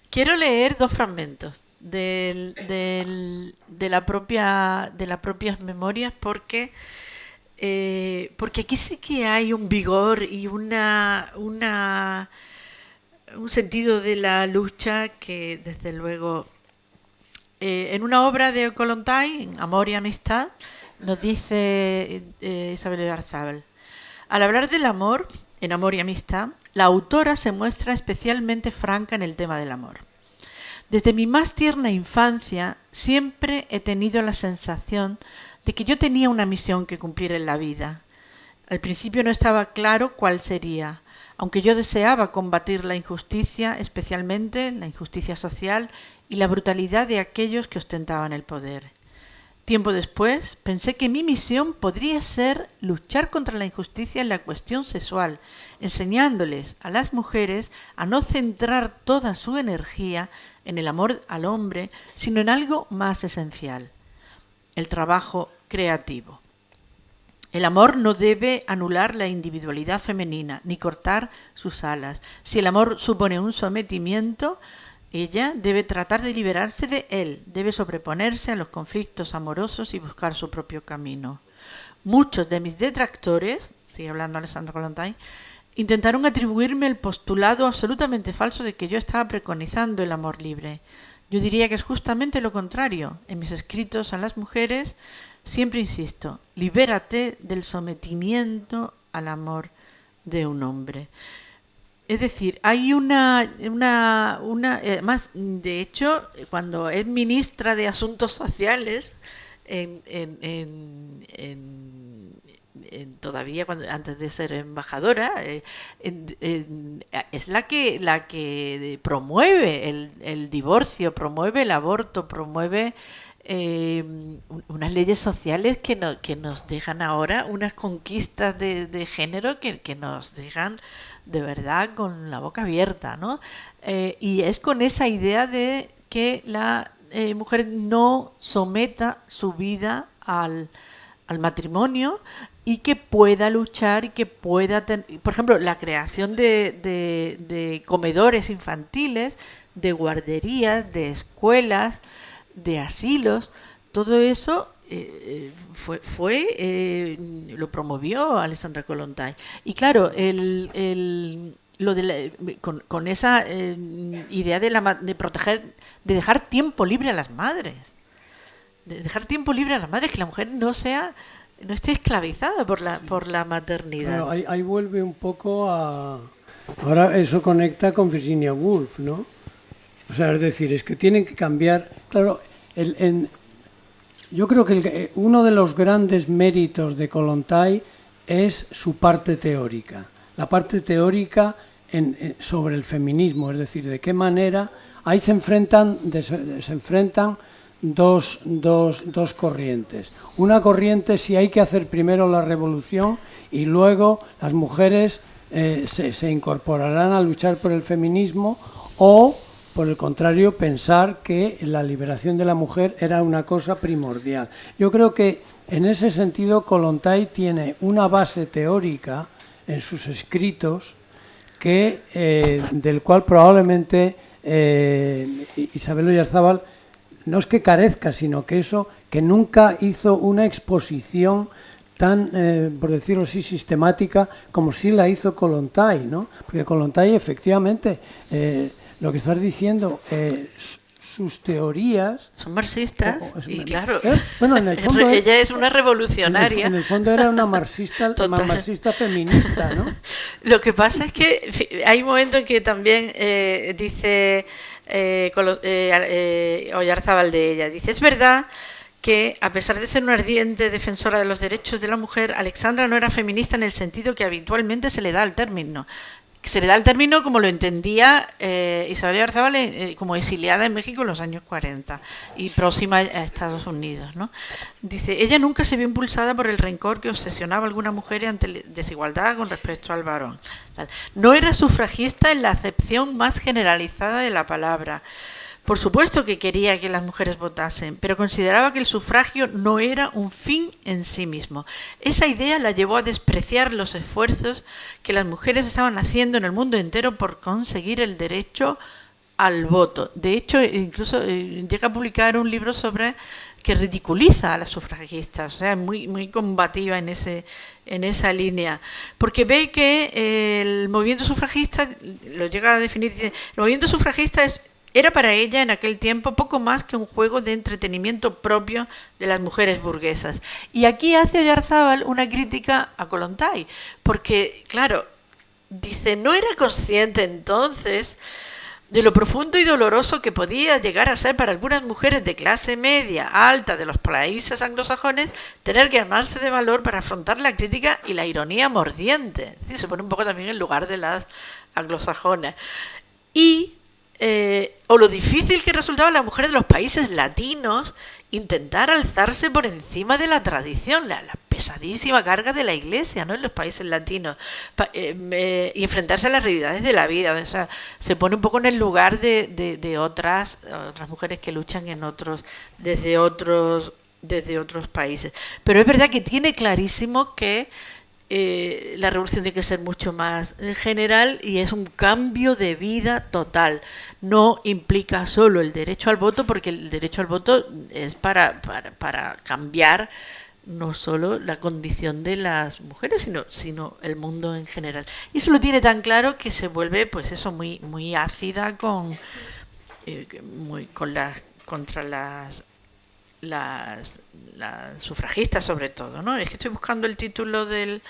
Quiero leer 2 fragmentos de las propias memorias, porque aquí sí que hay un vigor y un sentido de la lucha que, desde luego, en una obra de Kollontai, en Amor y Amistad, nos dice Isabel Oyarzábal: al hablar del amor, en Amor y Amistad, la autora se muestra especialmente franca en el tema del amor. Desde mi más tierna infancia siempre he tenido la sensación de que yo tenía una misión que cumplir en la vida. Al principio no estaba claro cuál sería, aunque yo deseaba combatir la injusticia, especialmente la injusticia social y la brutalidad de aquellos que ostentaban el poder. Tiempo después pensé que mi misión podría ser luchar contra la injusticia en la cuestión sexual, enseñándoles a las mujeres a no centrar toda su energía en el amor al hombre, sino en algo más esencial: el trabajo creativo. El amor no debe anular la individualidad femenina ni cortar sus alas. Si el amor supone un sometimiento, ella debe tratar de liberarse de él, debe sobreponerse a los conflictos amorosos y buscar su propio camino. Muchos de mis detractores, sigue hablando Alessandra Kollontai, intentaron atribuirme el postulado absolutamente falso de que yo estaba preconizando el amor libre. Yo diría que es justamente lo contrario. En mis escritos a las mujeres siempre insisto: libérate del sometimiento al amor de un hombre. Es decir, hay más, de hecho, cuando es ministra de Asuntos Sociales, todavía antes de ser embajadora, es la que promueve el divorcio, promueve el aborto, promueve unas leyes sociales que nos dejan ahora unas conquistas de género que nos dejan de verdad con la boca abierta, ¿no? Y es con esa idea de que la mujer no someta su vida al matrimonio y que pueda luchar y que pueda tener, por ejemplo, la creación de comedores infantiles, de guarderías, de escuelas, de asilos. Todo eso lo promovió Alessandra Kollontai. Y claro, con esa idea de proteger, de dejar tiempo libre a las madres, que la mujer no esté esclavizada por la maternidad. Claro, ahí vuelve un poco a... Ahora eso conecta con Virginia Woolf, ¿no? O sea, es decir, es que tienen que cambiar... Claro, yo creo que uno de los grandes méritos de Kollontai es su parte teórica. La parte teórica sobre el feminismo, es decir, de qué manera... Ahí se enfrentan dos corrientes. Una corriente, si hay que hacer primero la revolución y luego las mujeres se incorporarán a luchar por el feminismo, o, por el contrario, pensar que la liberación de la mujer era una cosa primordial. Yo creo que en ese sentido Kollontai tiene una base teórica en sus escritos del cual probablemente Isabel Oyarzábal no es que carezca, sino que nunca hizo una exposición tan, por decirlo así, sistemática como sí la hizo Kollontai, ¿no? Porque Kollontai, efectivamente, lo que estás diciendo, sus teorías. Son marxistas y claro, bueno, en el fondo ella es una revolucionaria. En el fondo era una marxista, marxista feminista, ¿no? Lo que pasa es que hay un momento en que también dice Oyarzábal de ella, dice, es verdad que, a pesar de ser una ardiente defensora de los derechos de la mujer, Alexandra no era feminista en el sentido que habitualmente se le da al término. Se le da el término como lo entendía Isabel Oyarzábal como exiliada en México en los años 40 y próxima a Estados Unidos, ¿no? Dice, ella nunca se vio impulsada por el rencor que obsesionaba a algunas mujeres ante la desigualdad con respecto al varón. No era sufragista en la acepción más generalizada de la palabra. Por supuesto que quería que las mujeres votasen, pero consideraba que el sufragio no era un fin en sí mismo. Esa idea la llevó a despreciar los esfuerzos que las mujeres estaban haciendo en el mundo entero por conseguir el derecho al voto. De hecho, incluso llega a publicar un libro sobre que ridiculiza a las sufragistas, o sea, muy combativa en esa línea, porque ve que el movimiento sufragista, lo llega a definir, dice, el movimiento sufragista era para ella en aquel tiempo poco más que un juego de entretenimiento propio de las mujeres burguesas. Y aquí hace Oyarzábal una crítica a Kollontai, porque, claro, dice, no era consciente entonces de lo profundo y doloroso que podía llegar a ser para algunas mujeres de clase media, alta, de los países anglosajones, tener que armarse de valor para afrontar la crítica y la ironía mordiente. Es decir, se pone un poco también en lugar de las anglosajonas. Y o lo difícil que resultaba a las mujeres de los países latinos intentar alzarse por encima de la tradición, la pesadísima carga de la Iglesia, ¿no?, en los países latinos, y enfrentarse a las realidades de la vida. O sea, se pone un poco en el lugar de otras mujeres que luchan desde otros países. Pero es verdad que tiene clarísimo que la revolución tiene que ser mucho más general y es un cambio de vida total. No implica solo el derecho al voto, porque el derecho al voto es para cambiar no solo la condición de las mujeres, sino el mundo en general. Y eso lo tiene tan claro que se vuelve, pues eso, muy ácida contra las sufragistas, sobre todo, ¿no? Es que estoy buscando el título del...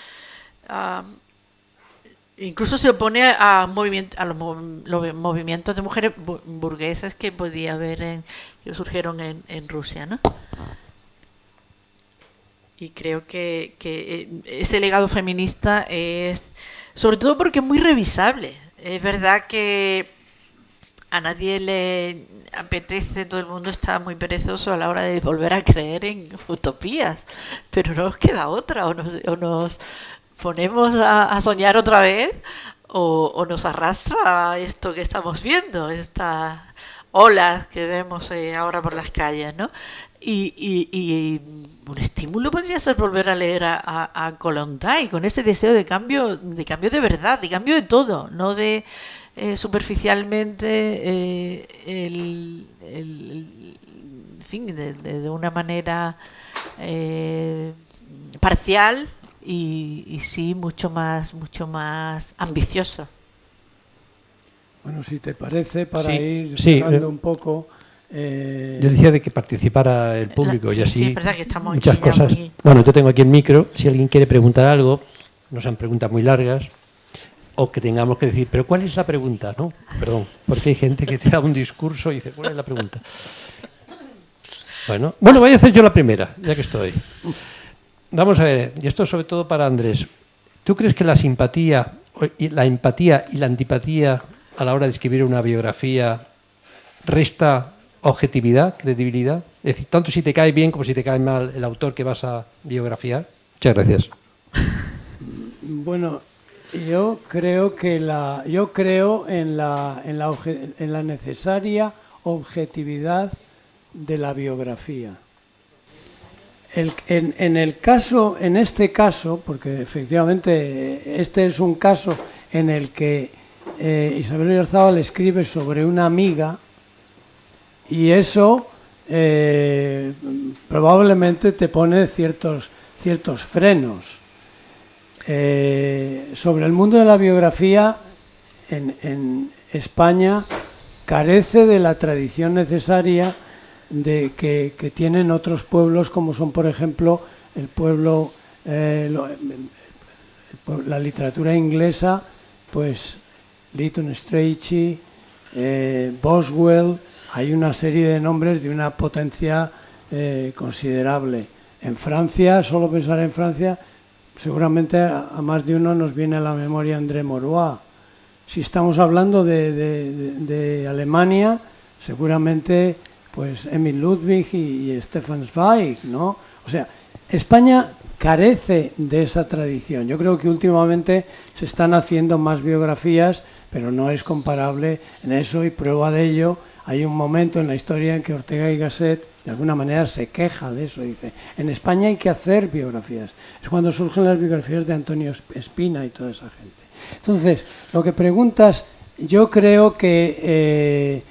incluso se opone a los movimientos de mujeres burguesas que podía haber que surgieron en Rusia, ¿no? Y creo que ese legado feminista es, sobre todo porque es muy revisable. Es verdad que a nadie le apetece, todo el mundo está muy perezoso a la hora de volver a creer en utopías, pero no nos queda otra, o nos ponemos a soñar otra vez, o nos arrastra a esto que estamos viendo, estas olas que vemos ahora por las calles, ¿no? Y un estímulo podría ser volver a leer a Kollontai con ese deseo de cambio de verdad, de cambio de todo, no de superficialmente en fin, de una manera parcial y sí mucho más ambiciosa. Bueno, si te parece, para ir cerrando un poco. Yo decía de que participara el público y así sí, es verdad que estamos muchas cosas. Bueno, yo tengo aquí el micro, si alguien quiere preguntar algo, no sean preguntas muy largas, o que tengamos que decir, pero ¿cuál es la pregunta? ¿No? Perdón, porque hay gente que te da un discurso y dice, ¿cuál es la pregunta? Bueno, voy a hacer yo la primera, ya que estoy. Vamos a ver, y esto sobre todo para Andrés. ¿Tú crees que la empatía y la antipatía a la hora de escribir una biografía resta objetividad, credibilidad? Es decir, tanto si te cae bien como si te cae mal el autor que vas a biografiar. Muchas gracias. Bueno, yo creo en la necesaria objetividad de la biografía. En este caso, porque efectivamente este es un caso en el que Isabel Oyarzábal escribe sobre una amiga, y eso probablemente te pone ciertos frenos. Sobre el mundo de la biografía en España carece de la tradición necesaria de que tienen otros pueblos, como son, por ejemplo, el pueblo, la literatura inglesa, pues Lytton Strachey, Boswell. Hay una serie de nombres de una potencia considerable. En Francia, solo pensar en Francia, seguramente a más de uno nos viene a la memoria André Maurois. Si estamos hablando de Alemania, seguramente pues Emil Ludwig y Stefan Zweig, ¿no? O sea, España carece de esa tradición. Yo creo que últimamente se están haciendo más biografías, pero no es comparable en eso, y prueba de ello, hay un momento en la historia en que Ortega y Gasset de alguna manera se queja de eso, dice, en España hay que hacer biografías. Es cuando surgen las biografías de Antonio Espina y toda esa gente. Entonces, lo que preguntas, yo creo que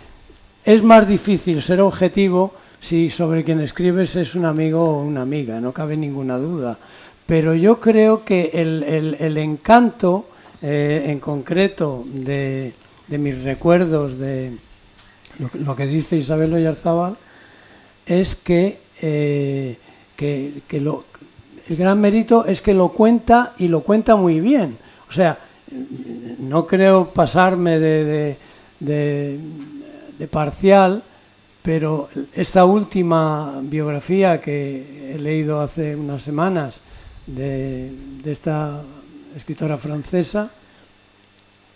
es más difícil ser objetivo si sobre quien escribes es un amigo o una amiga, no cabe ninguna duda. Pero yo creo que el encanto, en concreto, de mis recuerdos, de lo que dice Isabel Oyarzábal, es que el gran mérito es que lo cuenta, y lo cuenta muy bien. O sea, no creo pasarme de parcial, pero esta última biografía que he leído hace unas semanas de esta escritora francesa,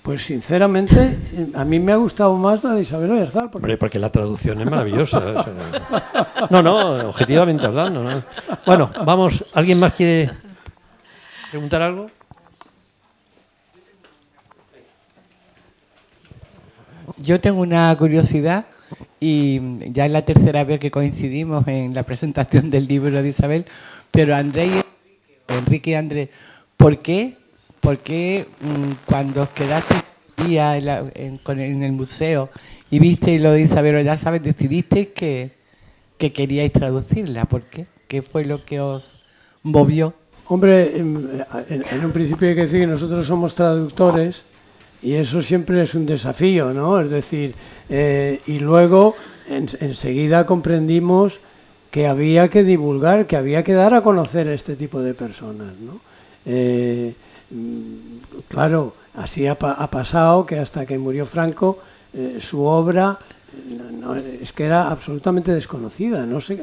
pues sinceramente a mí me ha gustado más la de Isabel Oyarzábal. Porque la traducción es maravillosa. O sea, no, objetivamente hablando, ¿no? Bueno, vamos, ¿alguien más quiere preguntar algo? Yo tengo una curiosidad, y ya es la tercera vez que coincidimos en la presentación del libro de Isabel, pero Enrique y Andrés, ¿por qué cuando os quedaste en el museo y visteis lo de Isabel Oyarzábal, decidisteis que queríais traducirla? ¿Por qué? ¿Qué fue lo que os movió? Hombre, en un principio hay que decir que nosotros somos traductores, y eso siempre es un desafío, ¿no? Es decir, y luego enseguida comprendimos que había que divulgar, que había que dar a conocer a este tipo de personas, ¿no? Claro, así ha pasado que hasta que murió Franco, su obra es que era absolutamente desconocida. No sé,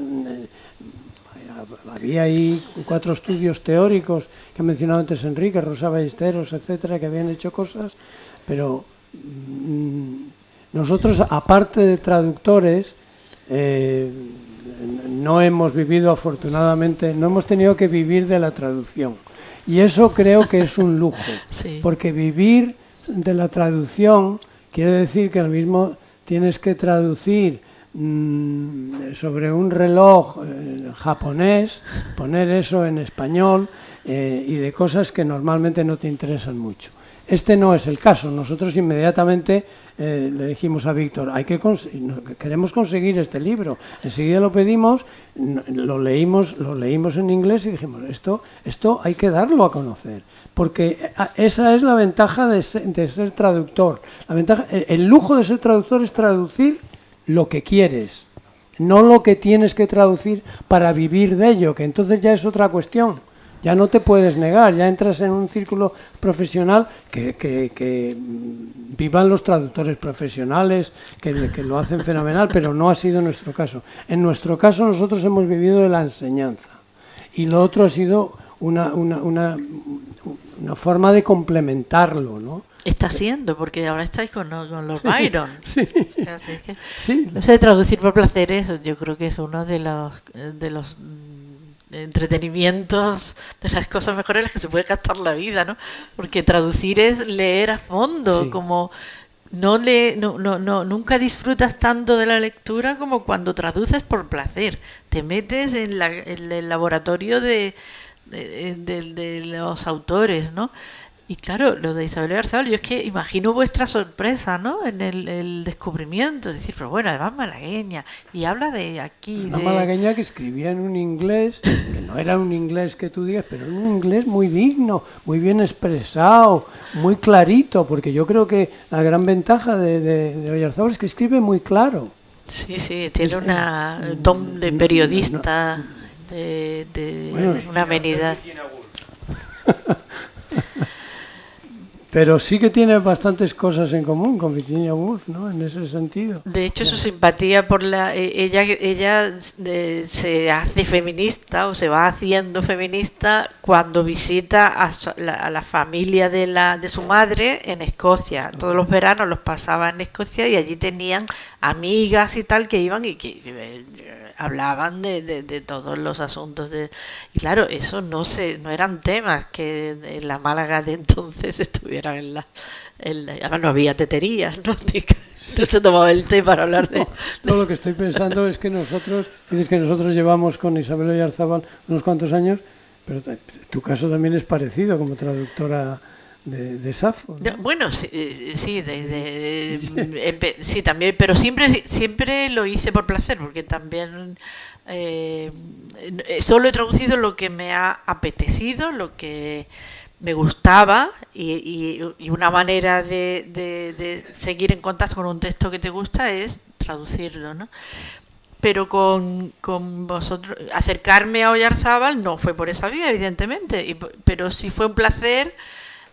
había ahí 4 estudios teóricos que ha mencionado antes Enrique, Rosa Ballesteros, etcétera, que habían hecho cosas, pero nosotros, aparte de traductores, no hemos vivido, afortunadamente, no hemos tenido que vivir de la traducción. Y eso creo que es un lujo, sí. Porque vivir de la traducción quiere decir que lo mismo tienes que traducir sobre un reloj japonés, poner eso en español, y de cosas que normalmente no te interesan mucho. Este no es el caso. Nosotros inmediatamente le dijimos a Víctor, queremos conseguir este libro. Enseguida lo pedimos, lo leímos en inglés y dijimos, esto hay que darlo a conocer, porque esa es la ventaja de ser traductor. El lujo de ser traductor es traducir lo que quieres, no lo que tienes que traducir para vivir de ello, que entonces ya es otra cuestión. Ya no te puedes negar, ya entras en un círculo profesional que vivan los traductores profesionales, que lo hacen fenomenal, pero no ha sido nuestro caso. En nuestro caso nosotros hemos vivido de la enseñanza, y lo otro ha sido una forma de complementarlo, ¿no? Está siendo, porque ahora estáis con los Byron. Sí. Así es que, sí. No sé, traducir por placer, eso yo creo que es uno de los entretenimientos, de las cosas mejores en las que se puede gastar la vida, ¿no? Porque traducir es leer a fondo, sí. Como nunca disfrutas tanto de la lectura como cuando traduces por placer. Te metes en el laboratorio de los autores, ¿no? Y claro, lo de Isabel Oyarzábal, yo es que imagino vuestra sorpresa, ¿no? En el descubrimiento, es decir, pero bueno, además malagueña, y habla de aquí. Una malagueña que escribía en un inglés, que no era un inglés que tú digas, pero en un inglés muy digno, muy bien expresado, muy clarito, porque yo creo que la gran ventaja de Oyarzábal es que escribe muy claro. Sí, sí, tiene un don de periodista, de una amenidad. Pero sí que tiene bastantes cosas en común con Virginia Woolf, ¿no? En ese sentido. De hecho, su simpatía por ella se hace feminista o se va haciendo feminista cuando visita a la familia de su madre en Escocia. Todos los veranos los pasaba en Escocia y allí tenían amigas y tal que iban y que hablaban de todos los asuntos y claro, eso no eran temas que en la Málaga de entonces estuvieran además no había teterías, ¿no? No se tomaba el té para hablar de... No, lo que estoy pensando es que nosotros llevamos con Isabel Oyarzábal unos cuantos años, pero tu caso también es parecido como traductora de Safo, ¿no? Bueno, sí, sí, también, pero siempre lo hice por placer, porque también solo he traducido lo que me ha apetecido, lo que me gustaba, y una manera de seguir en contacto con un texto que te gusta es traducirlo, ¿no? Pero con vosotros, acercarme a Oyarzábal no fue por esa vía, evidentemente, pero sí fue un placer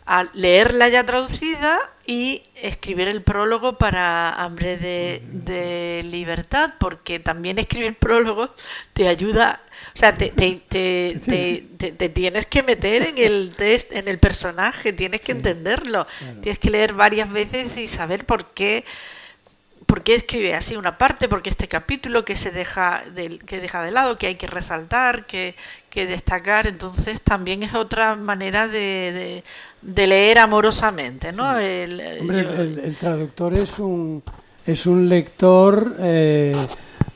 a leerla ya traducida y escribir el prólogo para Hambre de Libertad, porque también escribir prólogo te ayuda, o sea, te tienes que meter en el personaje, tienes que entenderlo, claro. Tienes que leer varias veces y saber por qué escribe así una parte, por qué este capítulo que deja de lado, que hay que resaltar, que destacar. Entonces también es otra manera de leer amorosamente, ¿no? Sí. El traductor es un lector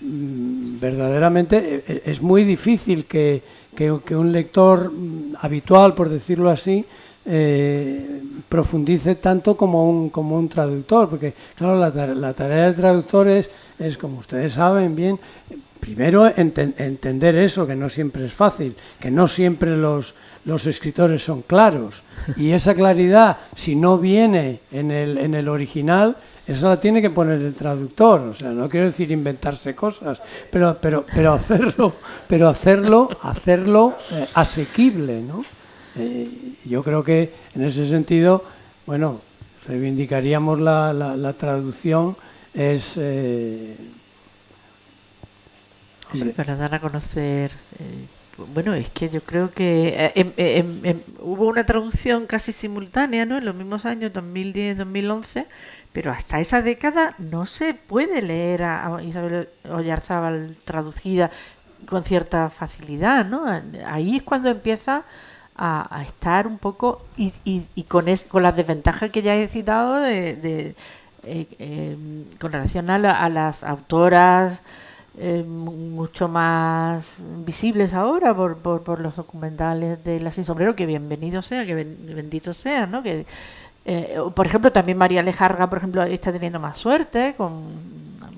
verdaderamente, es muy difícil que un lector habitual, por decirlo así, profundice tanto como un traductor, porque claro, la tarea del traductor es, como ustedes saben bien, primero entender eso, que no siempre es fácil, que no siempre los escritores son claros, y esa claridad, si no viene en el original, esa la tiene que poner el traductor. O sea, no quiero decir inventarse cosas, pero hacerlo asequible, ¿no? Yo creo que en ese sentido, bueno, reivindicaríamos la traducción, es sí, para dar a conocer. Bueno, es que yo creo que hubo una traducción casi simultánea, ¿no? En los mismos años, 2010-2011, pero hasta esa década no se puede leer a Isabel Oyarzábal traducida con cierta facilidad, ¿no? Ahí es cuando empieza a estar un poco, y con las desventajas que ya he citado con relación a las autoras mucho más visibles ahora por los documentales de La Sin Sombrero, que bienvenido sea, que bendito sea, ¿no? Que por ejemplo, también María Lejarga, por ejemplo, está teniendo más suerte, con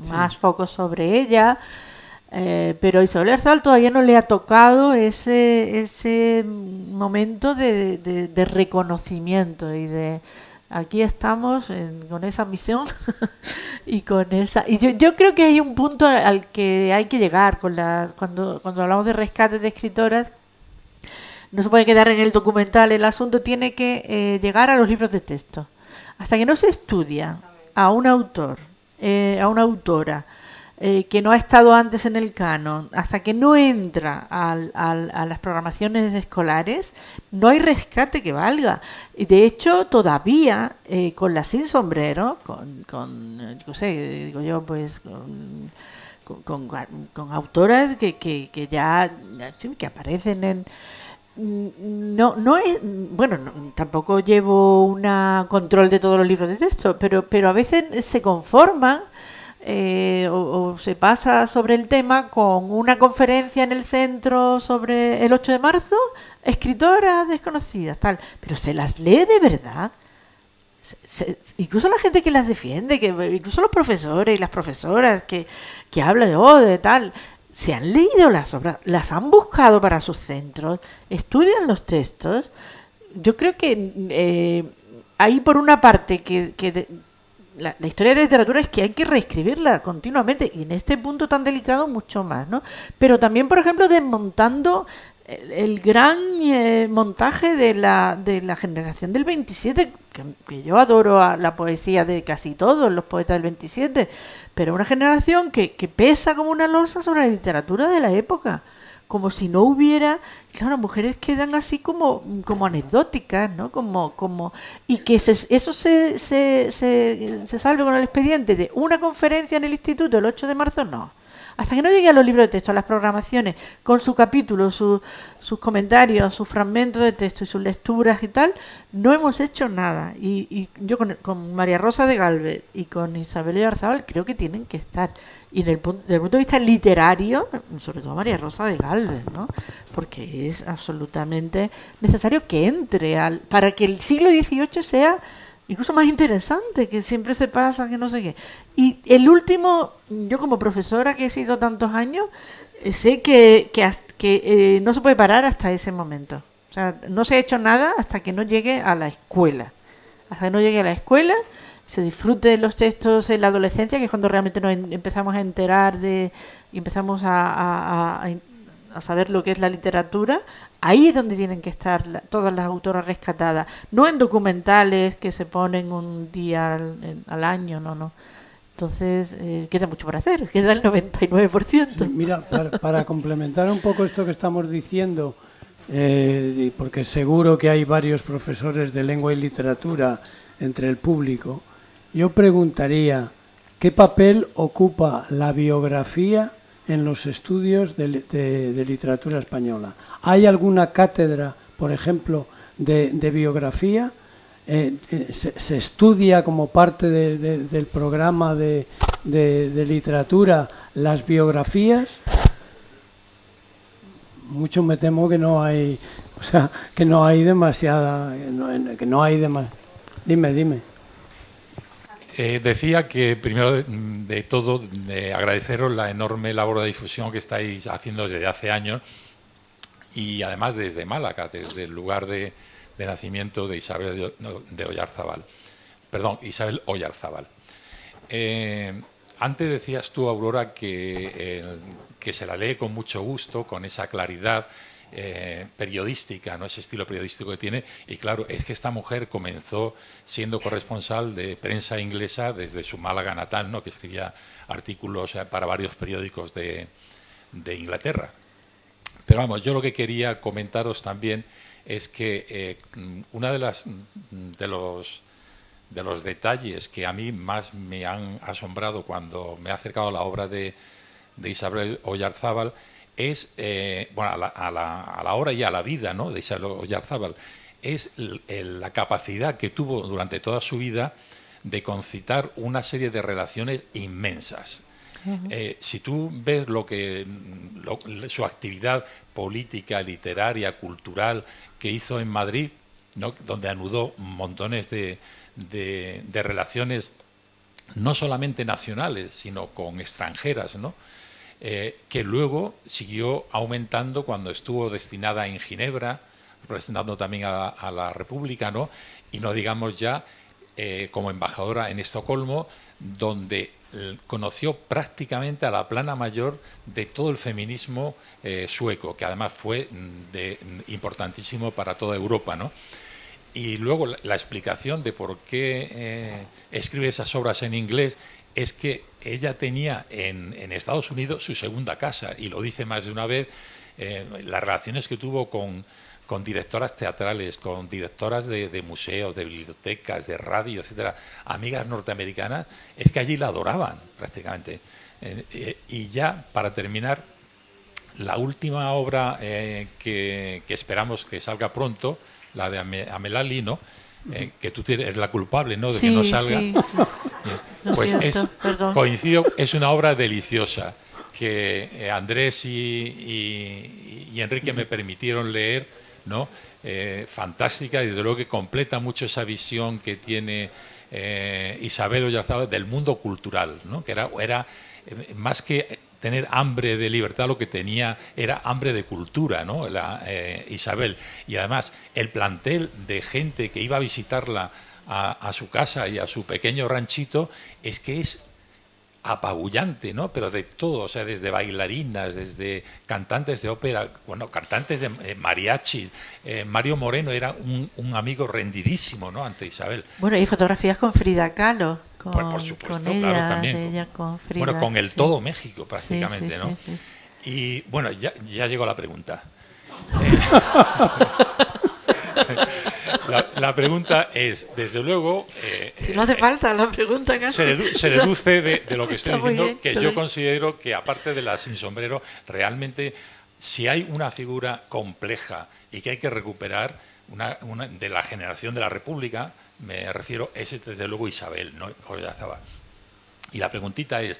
más focos sobre ella, pero Isabel Oyarzábal todavía no le ha tocado ese momento de reconocimiento y de aquí estamos con esa misión y con esa, y yo creo que hay un punto al que hay que llegar cuando hablamos de rescate de escritoras. No se puede quedar en el documental, el asunto tiene que llegar a los libros de texto. Hasta que no se estudia a un autor, a una autora que no ha estado antes en el canon, hasta que no entra a las programaciones escolares, no hay rescate que valga. Y de hecho, todavía con La Sin Sombrero, no sé, digo yo, pues con autoras que ya que aparecen en... No es, bueno, tampoco llevo un control de todos los libros de texto, pero a veces se conforman o se pasa sobre el tema con una conferencia en el centro sobre el 8 de marzo, escritoras desconocidas, tal, pero se las lee de verdad. Incluso la gente que las defiende, incluso los profesores y las profesoras que hablan de tal, se han leído las obras, las han buscado para sus centros, estudian los textos. Yo creo que hay por una parte la historia de la literatura es que hay que reescribirla continuamente, y en este punto tan delicado mucho más, ¿no? Pero también, por ejemplo, desmontando el gran montaje de la generación del 27, que yo adoro la poesía de casi todos los poetas del 27, pero una generación que pesa como una losa sobre la literatura de la época, como si no hubiera, claro, mujeres quedan así como anecdóticas, ¿no? Y que eso se salve con el expediente de una conferencia en el instituto el 8 de marzo, no. Hasta que no llegue a los libros de texto, a las programaciones, con su capítulo, sus comentarios, sus fragmentos de texto y sus lecturas y tal, no hemos hecho nada. Y yo con María Rosa de Galvez y con Isabel Oyarzábal creo que tienen que estar. Y desde el punto de vista literario, sobre todo María Rosa de Galvez, ¿no? Porque es absolutamente necesario que entre para que el siglo XVIII sea incluso más interesante, que siempre se pasa, que no sé qué. Y el último, yo como profesora que he sido tantos años, sé que no se puede parar hasta ese momento. O sea, no se ha hecho nada hasta que no llegue a la escuela. Hasta que no llegue a la escuela, se disfrute de los textos en la adolescencia, que es cuando realmente nos empezamos a enterar y empezamos a saber lo que es la literatura. Ahí es donde tienen que estar todas las autoras rescatadas, no en documentales que se ponen un día al año, no. Entonces, queda mucho por hacer, queda el 99%. Sí, mira, para complementar un poco esto que estamos diciendo, porque seguro que hay varios profesores de lengua y literatura entre el público, yo preguntaría, ¿qué papel ocupa la biografía en los estudios de literatura española? ¿Hay alguna cátedra, por ejemplo, de biografía? ¿Se estudia como parte del programa de literatura las biografías? Mucho me temo que no hay, o sea, que no hay demasiada, que no hay demasiada. Dime. Decía que primero de todo agradeceros la enorme labor de difusión que estáis haciendo desde hace años, y además desde Málaga, desde el lugar de nacimiento de Isabel Oyarzábal. Isabel Oyarzábal. Antes decías tú, Aurora, que se la lee con mucho gusto, con esa claridad periodística, ¿no? Ese estilo periodístico que tiene. Y claro, es que esta mujer comenzó siendo corresponsal de prensa inglesa desde su Málaga natal, ¿no? Que escribía artículos para varios periódicos de Inglaterra. Pero vamos, yo lo que quería comentaros también es que una de los detalles que a mí más me han asombrado cuando me he acercado a la obra de Isabel Oyarzábal es, a la obra y a la vida, ¿no?, de Isabel Oyarzábal, es la capacidad que tuvo durante toda su vida de concitar una serie de relaciones inmensas. Si tú ves su actividad política, literaria, cultural que hizo en Madrid, ¿no?, donde anudó montones de relaciones no solamente nacionales, sino con extranjeras, ¿no?, que luego siguió aumentando cuando estuvo destinada en Ginebra, representando también a la República, ¿no?, y no digamos ya como embajadora en Estocolmo, donde conoció prácticamente a la plana mayor de todo el feminismo sueco, que además fue importantísimo para toda Europa, ¿no? Y luego la explicación de por qué escribe esas obras en inglés es que ella tenía en Estados Unidos su segunda casa, y lo dice más de una vez, las relaciones que tuvo con directoras teatrales, con directoras de museos, de bibliotecas, de radio, etcétera, amigas norteamericanas, es que allí la adoraban prácticamente. Y ya, para terminar, la última obra que esperamos que salga pronto, la de Amelali, ¿no?, que tú eres la culpable, ¿no?, de sí, que no salga. Sí. Pues Perdón. coincido, es una obra deliciosa que Andrés y Enrique me permitieron leer, ¿no? Fantástica, y desde luego que completa mucho esa visión que tiene Isabel Oyarzábal del mundo cultural, ¿no? Que era más que tener hambre de libertad, lo que tenía era hambre de cultura, ¿no? Isabel. Y además el plantel de gente que iba a visitarla a su casa y a su pequeño ranchito es que es apabullante, ¿no? Pero de todo, o sea, desde bailarinas, desde cantantes de ópera, bueno, cantantes de mariachi. Mario Moreno era un amigo rendidísimo, ¿no?, ante Isabel. Bueno, y fotografías con Frida Kahlo. Por supuesto, con ella, claro, también. Ella con Frida, bueno, con el sí. todo México, prácticamente, sí, ¿no? Sí. Y bueno, ya llegó la pregunta. La pregunta es, desde luego... si no hace falta la pregunta casi. Se deduce de lo que estoy diciendo, bien, que yo considero que, aparte de la Sin Sombrero, realmente, si hay una figura compleja y que hay que recuperar, una de la generación de la República, me refiero, es desde luego Isabel, ¿no?, Oyarzábal. Y la preguntita es,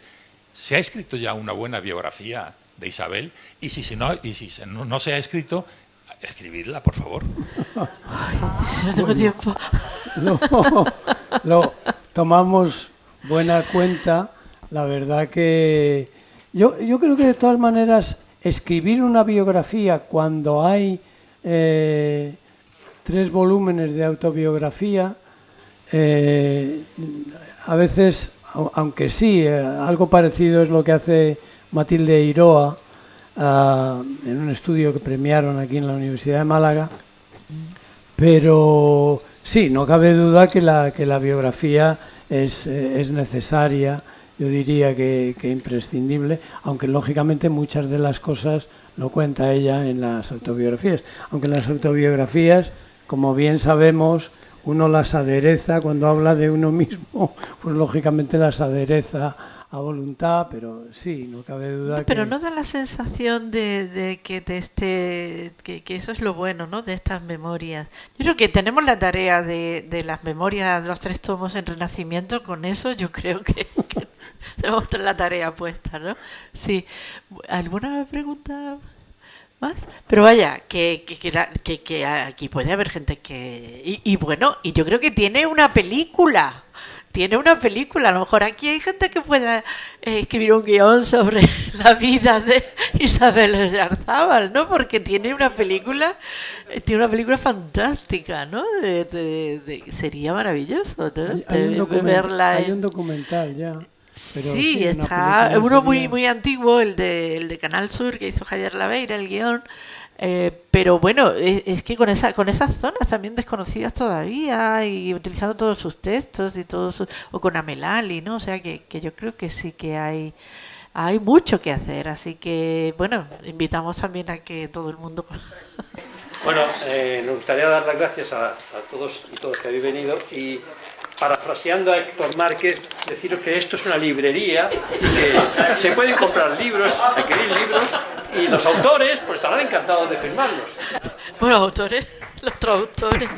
¿se ha escrito ya una buena biografía de Isabel? Y si no se ha escrito, escribidla, por favor. Ay, no tengo tiempo. Lo tomamos buena cuenta. La verdad que yo creo que de todas maneras escribir una biografía cuando hay 3 volúmenes de autobiografía, a veces, aunque sí, algo parecido es lo que hace Matilde Eiroa, en un estudio que premiaron aquí en la Universidad de Málaga, pero sí, no cabe duda que la biografía es necesaria, yo diría que imprescindible, aunque lógicamente muchas de las cosas lo cuenta ella en las autobiografías, aunque en las autobiografías, como bien sabemos, uno las adereza cuando habla de uno mismo, pues lógicamente las adereza a voluntad, pero sí, no cabe duda. Pero no da la sensación de que que eso es lo bueno, ¿no?, de estas memorias. Yo creo que tenemos la tarea de las memorias de los 3 tomos en Renacimiento. Con eso yo creo que tenemos la tarea puesta, ¿no? Sí. ¿Alguna pregunta más? Pero vaya, que aquí puede haber gente que... Y bueno, y yo creo que tiene una película. A lo mejor aquí hay gente que pueda escribir un guión sobre la vida de Isabel Oyarzábal, ¿no? Porque tiene una película fantástica, ¿no? Sería maravilloso, ¿no? Hay un documental ya. Pero sí, está uno muy antiguo, el de Canal Sur, que hizo Javier Laveira, el guión. Pero bueno, es que con esas zonas también desconocidas todavía, y utilizando todos sus textos y o con Amelali, ¿no? O sea que yo creo que sí que hay mucho que hacer, así que bueno, invitamos también a que todo el mundo... Bueno, nos gustaría dar las gracias a todos y todas que habéis venido, y parafraseando a Héctor Márquez, deciros que esto es una librería y que se pueden comprar libros, adquirir libros, y los autores pues estarán encantados de firmarlos. Bueno, autores, los traductores.